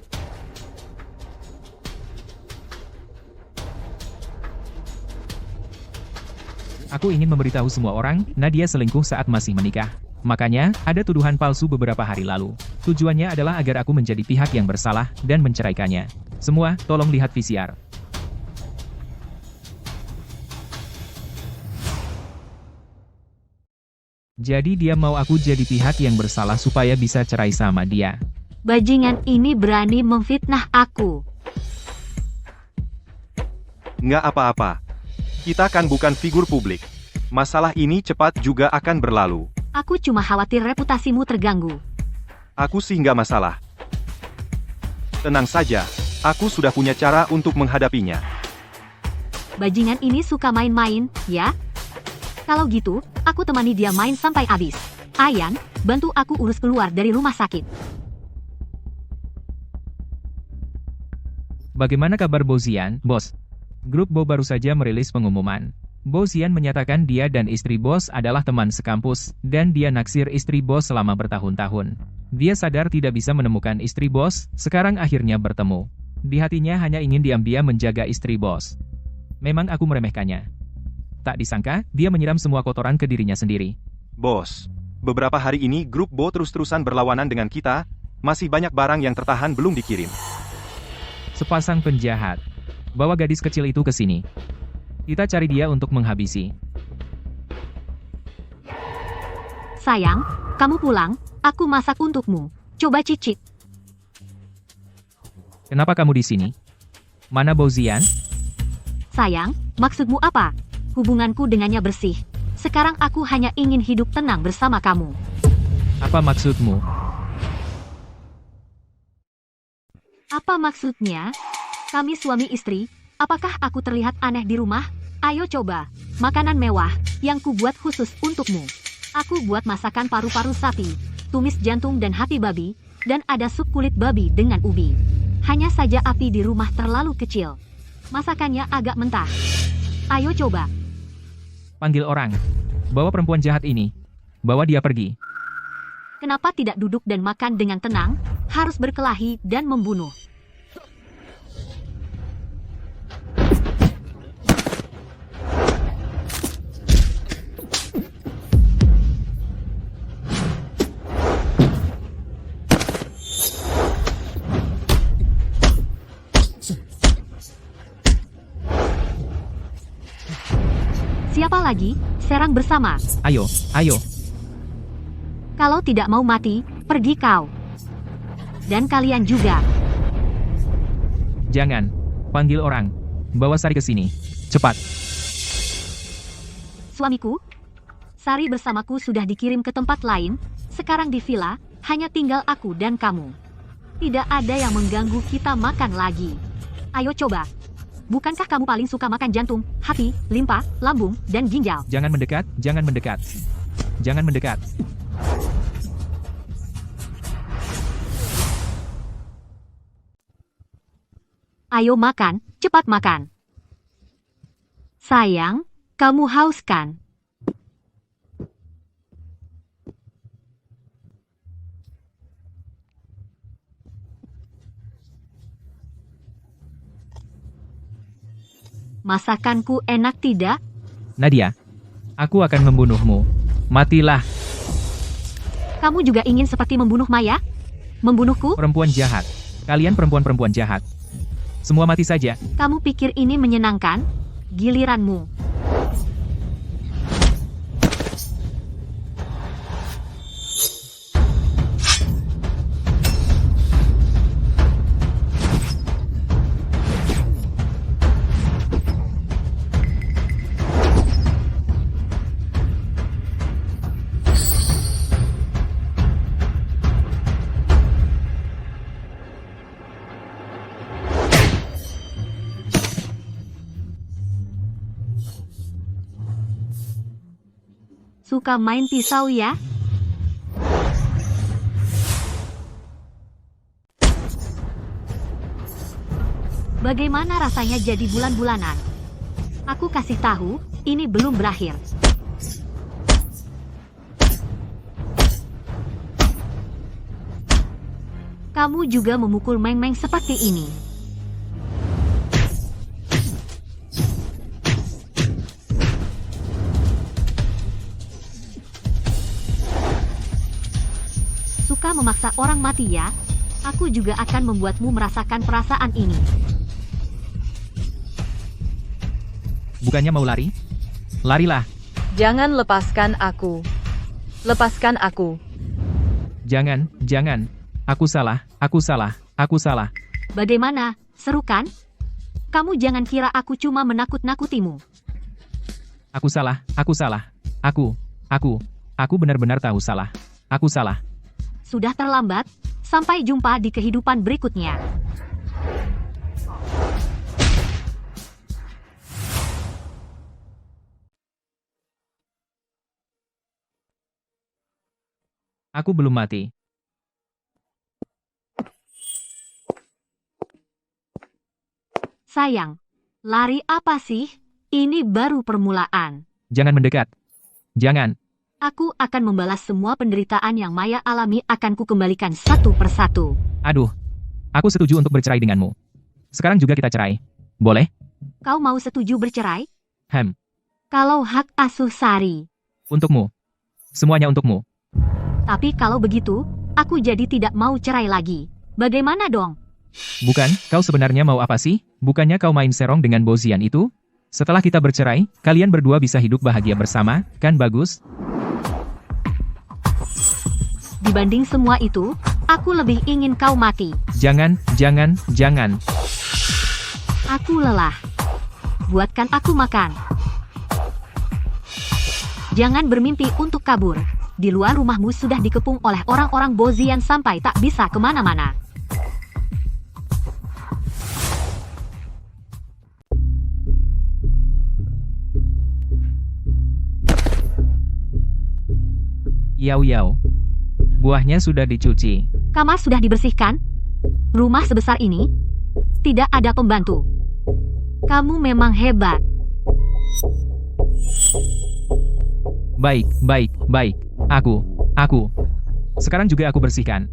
Aku ingin memberitahu semua orang, Nadia selingkuh saat masih menikah. Makanya, ada tuduhan palsu beberapa hari lalu. Tujuannya adalah agar aku menjadi pihak yang bersalah dan menceraikannya. Semua, tolong lihat VCR. Jadi dia mau aku jadi pihak yang bersalah supaya bisa cerai sama dia. Bajingan ini berani memfitnah aku. Nggak apa-apa. Kita kan bukan figur publik. Masalah ini cepat juga akan berlalu. Aku cuma khawatir reputasimu terganggu. Aku sih nggak masalah. Tenang saja, aku sudah punya cara untuk menghadapinya. Bajingan ini suka main-main, ya? Kalau gitu, aku temani dia main sampai habis. Ayan, bantu aku urus keluar dari rumah sakit. Bagaimana kabar Bozian, bos? Grup Bo baru saja merilis pengumuman. Bozian menyatakan dia dan istri bos adalah teman sekampus, dan dia naksir istri bos selama bertahun-tahun. Dia sadar tidak bisa menemukan istri bos, sekarang akhirnya bertemu. Di hatinya hanya ingin diam-diam menjaga istri bos. Memang aku meremehkannya. Tak disangka, dia menyiram semua kotoran ke dirinya sendiri. Bos, beberapa hari ini grup Bo terus-terusan berlawanan dengan kita, masih banyak barang yang tertahan belum dikirim. Sepasang penjahat. Bawa gadis kecil itu ke sini. Kita cari dia untuk menghabisi. Sayang, kamu pulang, aku masak untukmu. Coba cicip. Kenapa kamu di sini? Mana Bozian? Sayang, maksudmu apa? Hubunganku dengannya bersih. Sekarang aku hanya ingin hidup tenang bersama kamu. Apa maksudmu? Apa maksudnya? Kami suami istri, apakah aku terlihat aneh di rumah? Ayo coba, makanan mewah, yang kubuat khusus untukmu. Aku buat masakan paru-paru sapi, tumis jantung dan hati babi, dan ada sup kulit babi dengan ubi. Hanya saja api di rumah terlalu kecil. Masakannya agak mentah. Ayo coba. Panggil orang. Bawa perempuan jahat ini. Bawa dia pergi. Kenapa tidak duduk dan makan dengan tenang? Harus berkelahi dan membunuh. Siapa lagi? Serang bersama. Ayo, ayo. Kalau tidak mau mati, pergi kau. Dan kalian juga. Jangan. Panggil orang. Bawa Sari ke sini. Cepat. Suamiku, Sari bersamaku sudah dikirim ke tempat lain. Sekarang di villa, hanya tinggal aku dan kamu. Tidak ada yang mengganggu kita makan lagi. Ayo coba. Bukankah kamu paling suka makan jantung, hati, limpa, lambung, dan ginjal? Jangan mendekat, jangan mendekat. Jangan mendekat. Ayo makan, cepat makan. Sayang, kamu haus kan? Masakanku enak tidak? Nadia, aku akan membunuhmu. Matilah. Kamu juga ingin seperti membunuh Maya? Membunuhku? Perempuan jahat. Kalian perempuan-perempuan jahat. Semua mati saja. Kamu pikir ini menyenangkan? Giliranmu. Suka main pisau ya? Bagaimana rasanya jadi bulan-bulanan? Aku kasih tahu, ini belum berakhir. Kamu juga memukul Meng-Meng seperti ini. Suka memaksa orang mati ya? Aku juga akan membuatmu merasakan perasaan ini. Bukannya mau lari? Larilah. Jangan lepaskan aku. Lepaskan aku. Jangan, jangan. Aku salah, aku salah, aku salah. Bagaimana? Seru kan? Kamu jangan kira aku cuma menakut-nakutimu. Aku salah, aku salah. Aku benar-benar tahu salah. Aku salah. Sudah terlambat. Sampai jumpa di kehidupan berikutnya. Aku belum mati. Sayang, lari apa sih? Ini baru permulaan. Jangan mendekat. Jangan. Aku akan membalas semua penderitaan yang Maya alami, akan kukembalikan satu persatu. Aduh. Aku setuju untuk bercerai denganmu. Sekarang juga kita cerai. Boleh? Kau mau setuju bercerai? Kalau hak asuh Sari. untukmu. Semuanya untukmu. Tapi kalau begitu, aku jadi tidak mau cerai lagi. Bagaimana dong? Bukan, kau sebenarnya mau apa sih? Bukannya kau main serong dengan Bozian itu? Setelah kita bercerai, kalian berdua bisa hidup bahagia bersama, kan bagus? Dibanding semua itu, aku lebih ingin kau mati. Jangan, jangan, jangan. Aku lelah. Buatkan aku makan. Jangan bermimpi untuk kabur. Di luar rumahmu sudah dikepung oleh orang-orang Bozian sampai tak bisa kemana-mana. Yau. Buahnya sudah dicuci. Kamar sudah dibersihkan? Rumah sebesar ini? Tidak ada pembantu. Kamu memang hebat. Baik. Aku. Sekarang juga aku bersihkan.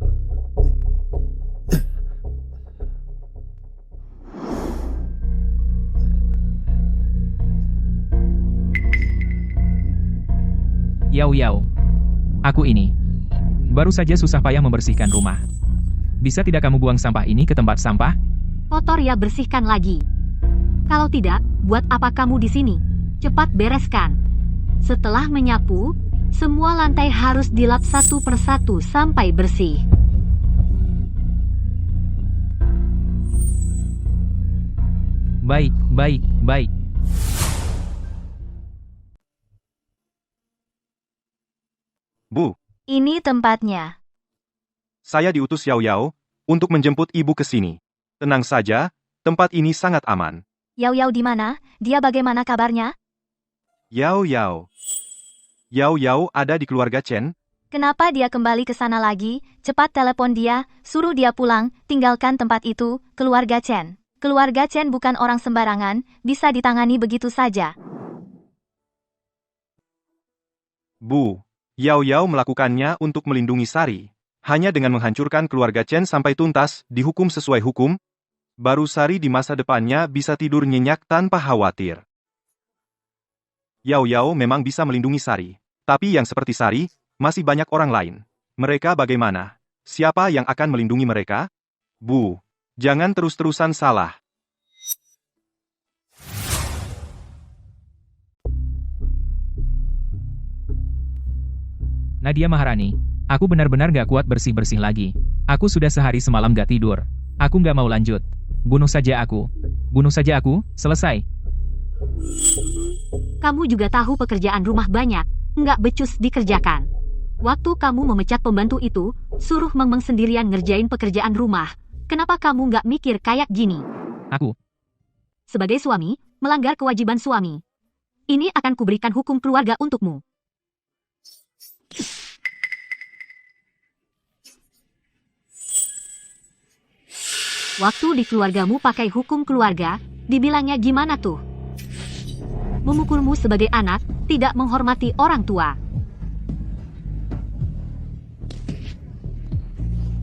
Yau. Aku ini. Baru saja susah payah membersihkan rumah. Bisa tidak kamu buang sampah ini ke tempat sampah? Kotor ya, bersihkan lagi. Kalau tidak, buat apa kamu di sini? Cepat bereskan. Setelah menyapu, semua lantai harus dilap satu persatu sampai bersih. Baik. Bu, Ini tempatnya. saya diutus Yao untuk menjemput ibu ke sini. Tenang saja, tempat ini sangat aman. Yau di mana? Dia bagaimana kabarnya? Yao. Yao ada di keluarga Chen. Kenapa dia kembali ke sana lagi? Cepat telepon dia, suruh dia pulang, tinggalkan tempat itu, keluarga Chen. Keluarga Chen bukan orang sembarangan, bisa ditangani begitu saja. Bu, Yao melakukannya untuk melindungi Sari. Hanya dengan menghancurkan keluarga Chen sampai tuntas, dihukum sesuai hukum, baru Sari di masa depannya bisa tidur nyenyak tanpa khawatir. Yao memang bisa melindungi Sari. Tapi yang seperti Sari, masih banyak orang lain. Mereka bagaimana? Siapa yang akan melindungi mereka? Bu, jangan terus-terusan salah. Nadia Maharani, aku benar-benar gak kuat bersih-bersih lagi. Aku sudah sehari semalam gak tidur. Aku gak mau lanjut. Bunuh saja aku, selesai. Kamu juga tahu pekerjaan rumah banyak, nggak becus dikerjakan. Waktu kamu memecat pembantu itu, suruh Meng sendirian ngerjain pekerjaan rumah. Kenapa kamu nggak mikir kayak gini? Aku. Sebagai suami, melanggar kewajiban suami. Ini akan kuberikan hukum keluarga untukmu. Waktu di keluargamu pakai hukum keluarga, dibilangnya gimana tuh? Memukulmu sebagai anak, tidak menghormati orang tua.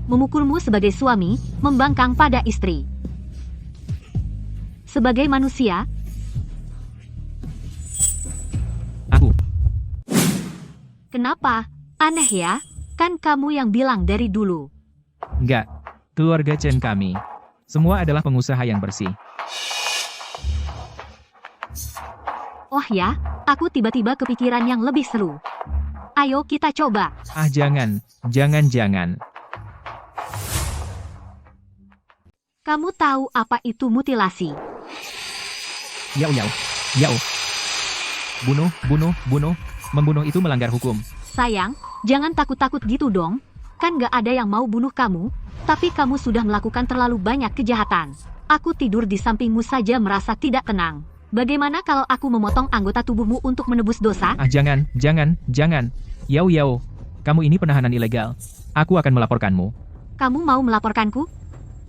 Memukulmu sebagai suami, membangkang pada istri. Sebagai manusia, Aku. kenapa? Aneh ya, kan kamu yang bilang dari dulu. Enggak. Keluarga Chen kami. Semua adalah pengusaha yang bersih. Oh ya, aku tiba-tiba kepikiran yang lebih seru. Ayo kita coba. Ah jangan. Jangan. Kamu tahu apa itu mutilasi? Yau. Bunuh. Membunuh itu melanggar hukum. Sayang, jangan takut-takut gitu dong. Kan gak ada yang mau bunuh kamu, tapi kamu sudah melakukan terlalu banyak kejahatan. Aku tidur di sampingmu saja merasa tidak tenang. Bagaimana kalau aku memotong anggota tubuhmu untuk menebus dosa? Ah jangan. Yau. Kamu ini penahanan ilegal. Aku akan melaporkanmu. Kamu mau melaporkanku?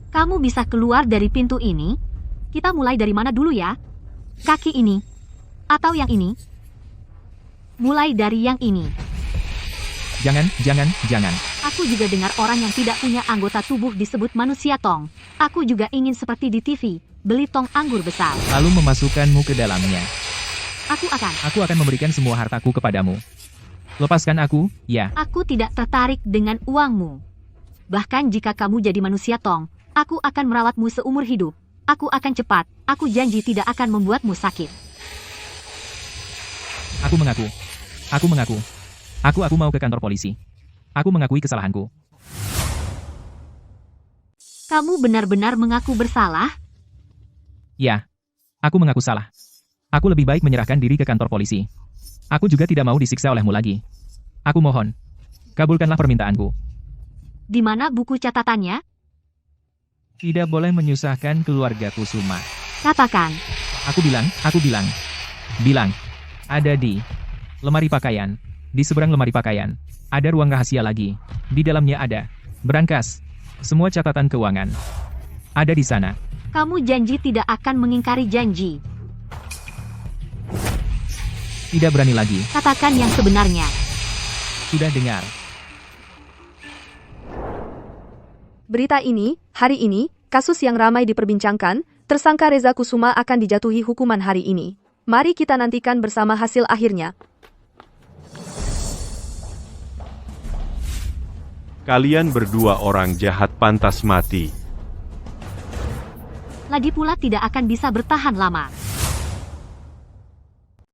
Kamu bisa keluar dari pintu ini? Kita mulai dari mana dulu ya? Kaki ini? Atau yang ini? Mulai dari yang ini. Jangan. Aku juga dengar orang yang tidak punya anggota tubuh disebut manusia tong. Aku juga ingin seperti di TV, beli tong anggur besar. Lalu memasukkanmu ke dalamnya. Aku Aku akan memberikan semua hartaku kepadamu. Lepaskan aku, ya. Aku tidak tertarik dengan uangmu. Bahkan jika kamu jadi manusia tong, aku akan merawatmu seumur hidup. Aku akan cepat, aku janji tidak akan membuatmu sakit. Aku mengaku. Aku mau ke kantor polisi. Aku mengakui kesalahanku. Kamu benar-benar mengaku bersalah? Ya, aku mengaku salah. Aku lebih baik menyerahkan diri ke kantor polisi. Aku juga tidak mau disiksa olehmu lagi. Aku mohon, kabulkanlah permintaanku. Di mana buku catatannya? Tidak boleh menyusahkan keluarga Kusuma. Katakan. Aku bilang. Ada di lemari pakaian. Di seberang lemari pakaian. Ada ruang rahasia lagi. Di dalamnya ada berangkas. Semua catatan keuangan. Ada di sana. Kamu janji tidak akan mengingkari janji. Tidak berani lagi. Katakan yang sebenarnya. Sudah dengar. Berita ini, hari ini, kasus yang ramai diperbincangkan, tersangka Reza Kusuma akan dijatuhi hukuman hari ini. Mari kita nantikan bersama hasil akhirnya. Kalian berdua orang jahat pantas mati. Lagi pula tidak akan bisa bertahan lama.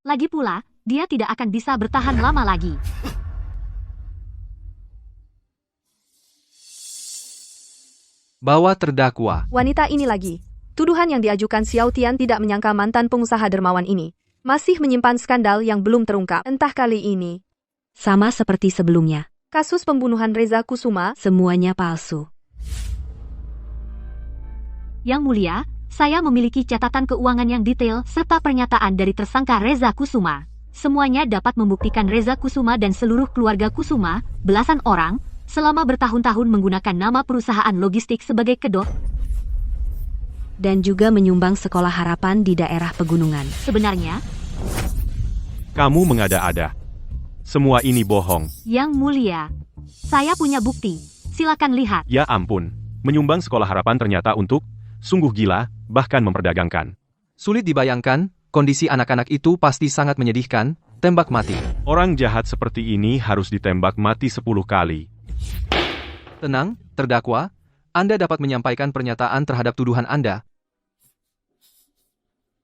Lagi pula, dia tidak akan bisa bertahan lama lagi. Bawa terdakwa. Wanita ini lagi. Tuduhan yang diajukan Xiao Tian tidak menyangka mantan pengusaha dermawan ini masih menyimpan skandal yang belum terungkap. Entah kali ini. Sama seperti sebelumnya. Kasus pembunuhan Reza Kusuma, Semuanya palsu. Yang mulia, saya memiliki catatan keuangan yang detail serta pernyataan dari tersangka Reza Kusuma. Semuanya dapat membuktikan Reza Kusuma dan seluruh keluarga Kusuma, belasan orang, selama bertahun-tahun menggunakan nama perusahaan logistik sebagai kedok dan juga menyumbang sekolah harapan di daerah pegunungan. Sebenarnya, Kamu mengada-ada. Semua ini bohong. Yang mulia, saya punya bukti. Silakan lihat. Ya ampun. Menyumbang sekolah harapan ternyata untuk sungguh gila, bahkan memperdagangkan. Sulit dibayangkan, kondisi anak-anak itu pasti sangat menyedihkan, tembak mati. Orang jahat seperti ini harus ditembak mati 10 kali. Tenang, terdakwa, Anda dapat menyampaikan pernyataan terhadap tuduhan Anda.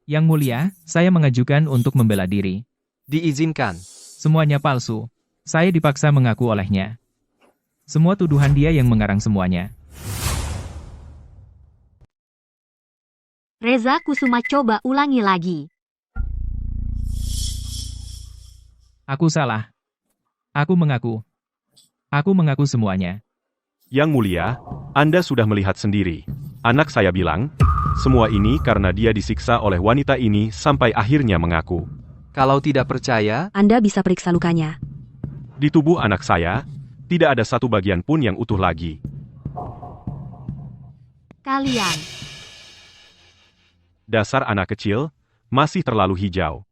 Yang mulia, saya mengajukan untuk membela diri. Diizinkan. Semuanya palsu. Saya dipaksa mengaku olehnya. Semua tuduhan dia yang mengarang semuanya. Reza Kusuma, coba ulangi lagi. Aku salah. Aku mengaku. Aku mengaku semuanya. Yang mulia, Anda sudah melihat sendiri. Anak saya bilang, semua ini karena dia disiksa oleh wanita ini sampai akhirnya mengaku. Kalau tidak percaya, Anda bisa periksa lukanya. Di tubuh anak saya, tidak ada satu bagian pun yang utuh lagi. Kalian, Dasar anak kecil, masih terlalu hijau.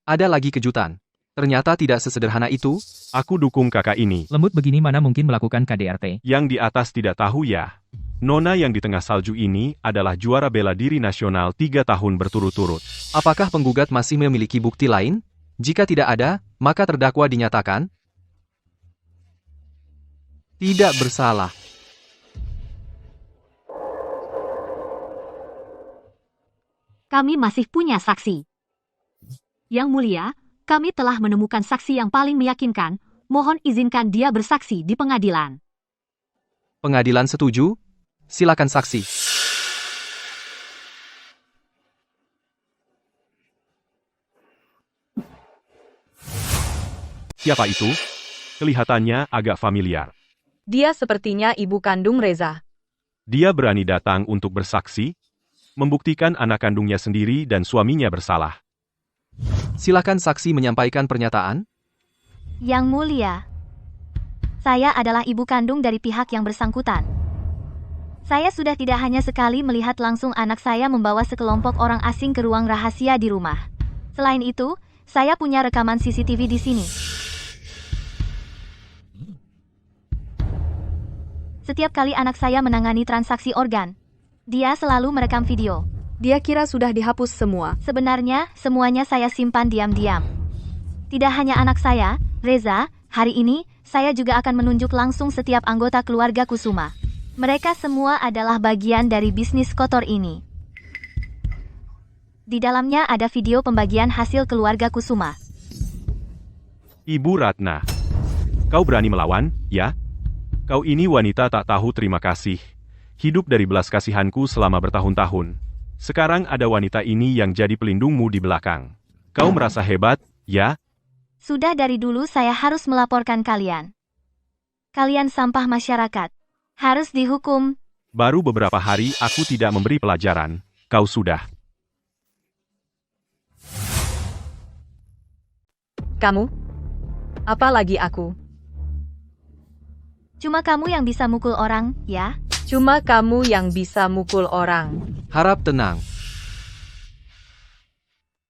ada lagi kejutan. Ternyata tidak sesederhana itu. Aku dukung kakak ini. Lembut begini mana mungkin melakukan KDRT. Yang di atas tidak tahu ya. Nona yang di tengah salju ini adalah juara bela diri nasional 3 tahun berturut-turut. Apakah penggugat masih memiliki bukti lain? Jika tidak ada, maka terdakwa dinyatakan tidak bersalah. Kami masih punya saksi. Yang mulia, kami telah menemukan saksi yang paling meyakinkan. Mohon izinkan dia bersaksi di pengadilan. Pengadilan setuju? Silakan saksi. Siapa itu? Kelihatannya agak familiar. Dia sepertinya ibu kandung Reza. Dia berani datang untuk bersaksi, membuktikan anak kandungnya sendiri dan suaminya bersalah. Silakan saksi menyampaikan pernyataan. Yang mulia, saya adalah ibu kandung dari pihak yang bersangkutan. Saya sudah tidak hanya sekali melihat langsung anak saya membawa sekelompok orang asing ke ruang rahasia di rumah. Selain itu, saya punya rekaman CCTV di sini. Setiap kali anak saya menangani transaksi organ, dia selalu merekam video. Dia kira sudah dihapus semua. Sebenarnya, semuanya saya simpan diam-diam. Tidak hanya anak saya, Reza, hari ini, saya juga akan menunjuk langsung setiap anggota keluarga Kusuma. Mereka semua adalah bagian dari bisnis kotor ini. Di dalamnya ada video pembagian hasil keluarga Kusuma. Ibu Ratna, kau berani melawan, ya? Kau ini wanita tak tahu terima kasih. Hidup dari belas kasihanku selama bertahun-tahun. Sekarang ada wanita ini yang jadi pelindungmu di belakang. Kau merasa hebat, ya? Sudah dari dulu saya harus melaporkan kalian. Kalian sampah masyarakat. Harus dihukum. Baru beberapa hari aku tidak memberi pelajaran. Kau sudah. Kamu? Apalagi aku? Cuma kamu yang bisa mukul orang, ya? Cuma kamu yang bisa mukul orang. Harap tenang.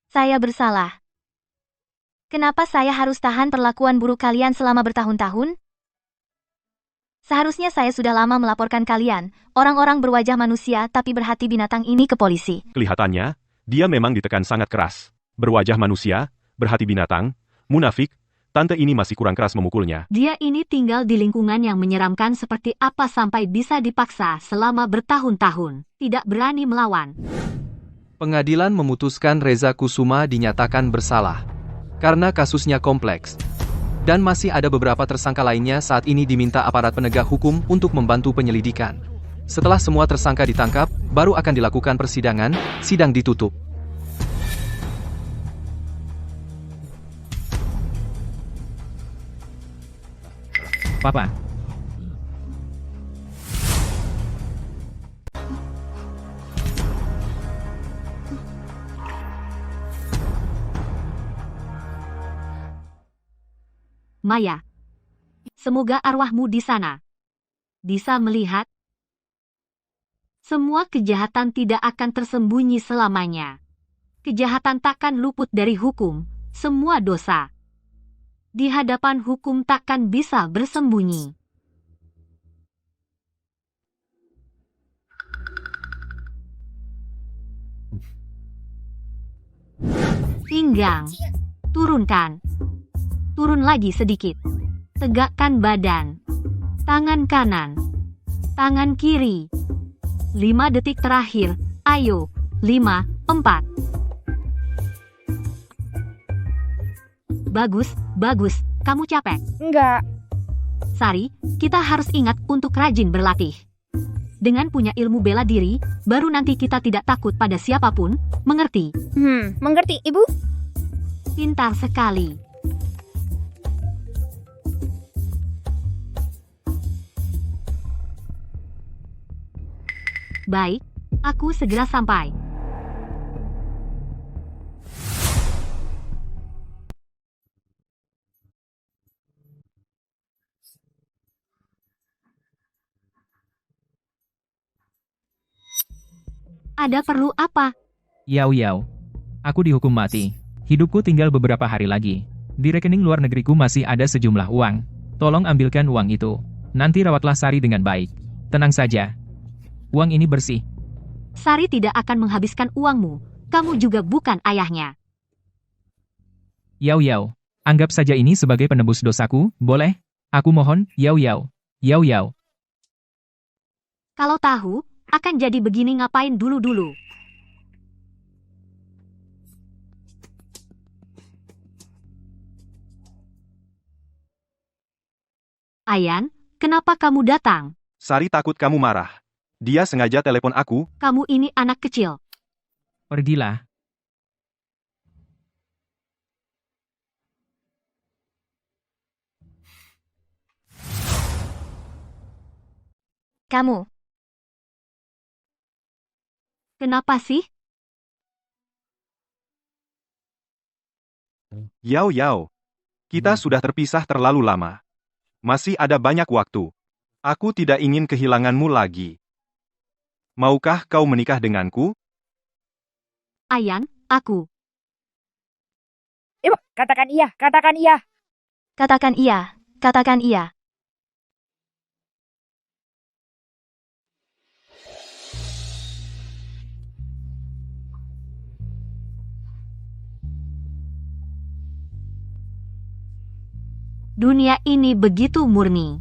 Saya bersalah. Kenapa saya harus tahan perlakuan buruk kalian selama bertahun-tahun? Seharusnya saya sudah lama melaporkan kalian, orang-orang berwajah manusia tapi berhati binatang ini ke polisi. Kelihatannya, dia memang ditekan sangat keras. Berwajah manusia, berhati binatang, munafik, tante ini masih kurang keras memukulnya. Dia ini tinggal di lingkungan yang menyeramkan seperti apa sampai bisa dipaksa selama bertahun-tahun. Tidak berani melawan. Pengadilan memutuskan Reza Kusuma dinyatakan bersalah. Karena kasusnya kompleks. Dan masih ada beberapa tersangka lainnya saat ini diminta aparat penegak hukum untuk membantu penyelidikan. Setelah semua tersangka ditangkap, baru akan dilakukan persidangan, sidang ditutup. Papa. Maya. Semoga arwahmu di sana bisa melihat semua kejahatan tidak akan tersembunyi selamanya. Kejahatan takkan luput dari hukum, semua dosa di hadapan hukum takkan bisa bersembunyi. Pinggang, turunkan. Turun lagi sedikit. Tegakkan badan. Tangan kanan. Tangan kiri. 5 detik terakhir. Ayo. 5, 4. Bagus, bagus. Kamu capek? Enggak. Sari, kita harus ingat untuk rajin berlatih. Dengan punya ilmu bela diri, baru nanti kita tidak takut pada siapapun, mengerti? Mengerti, Ibu? Pintar sekali. Baik, aku segera sampai. Ada perlu apa? Yau. Aku dihukum mati. Hidupku tinggal beberapa hari lagi. Di rekening luar negeriku masih ada sejumlah uang. Tolong ambilkan uang itu. Nanti rawatlah Sari dengan baik. Tenang saja. Uang ini bersih. Sari tidak akan menghabiskan uangmu. Kamu juga bukan ayahnya. Yao Yao. Anggap saja ini sebagai penebus dosaku, boleh? Aku mohon, Yao Yao. Yao Yao. Kalau tahu, akan jadi begini ngapain dulu-dulu. Ayan, kenapa kamu datang? Sari takut kamu marah. Dia sengaja telepon aku. Kamu ini anak kecil. Pergilah. Kamu, Kenapa sih? Yao Yao. Kita sudah terpisah terlalu lama. Masih ada banyak waktu. Aku tidak ingin kehilanganmu lagi. Maukah kau menikah denganku? Ayan, aku. Ibu, katakan iya, katakan iya. katakan iya, katakan iya. Dunia ini begitu murni.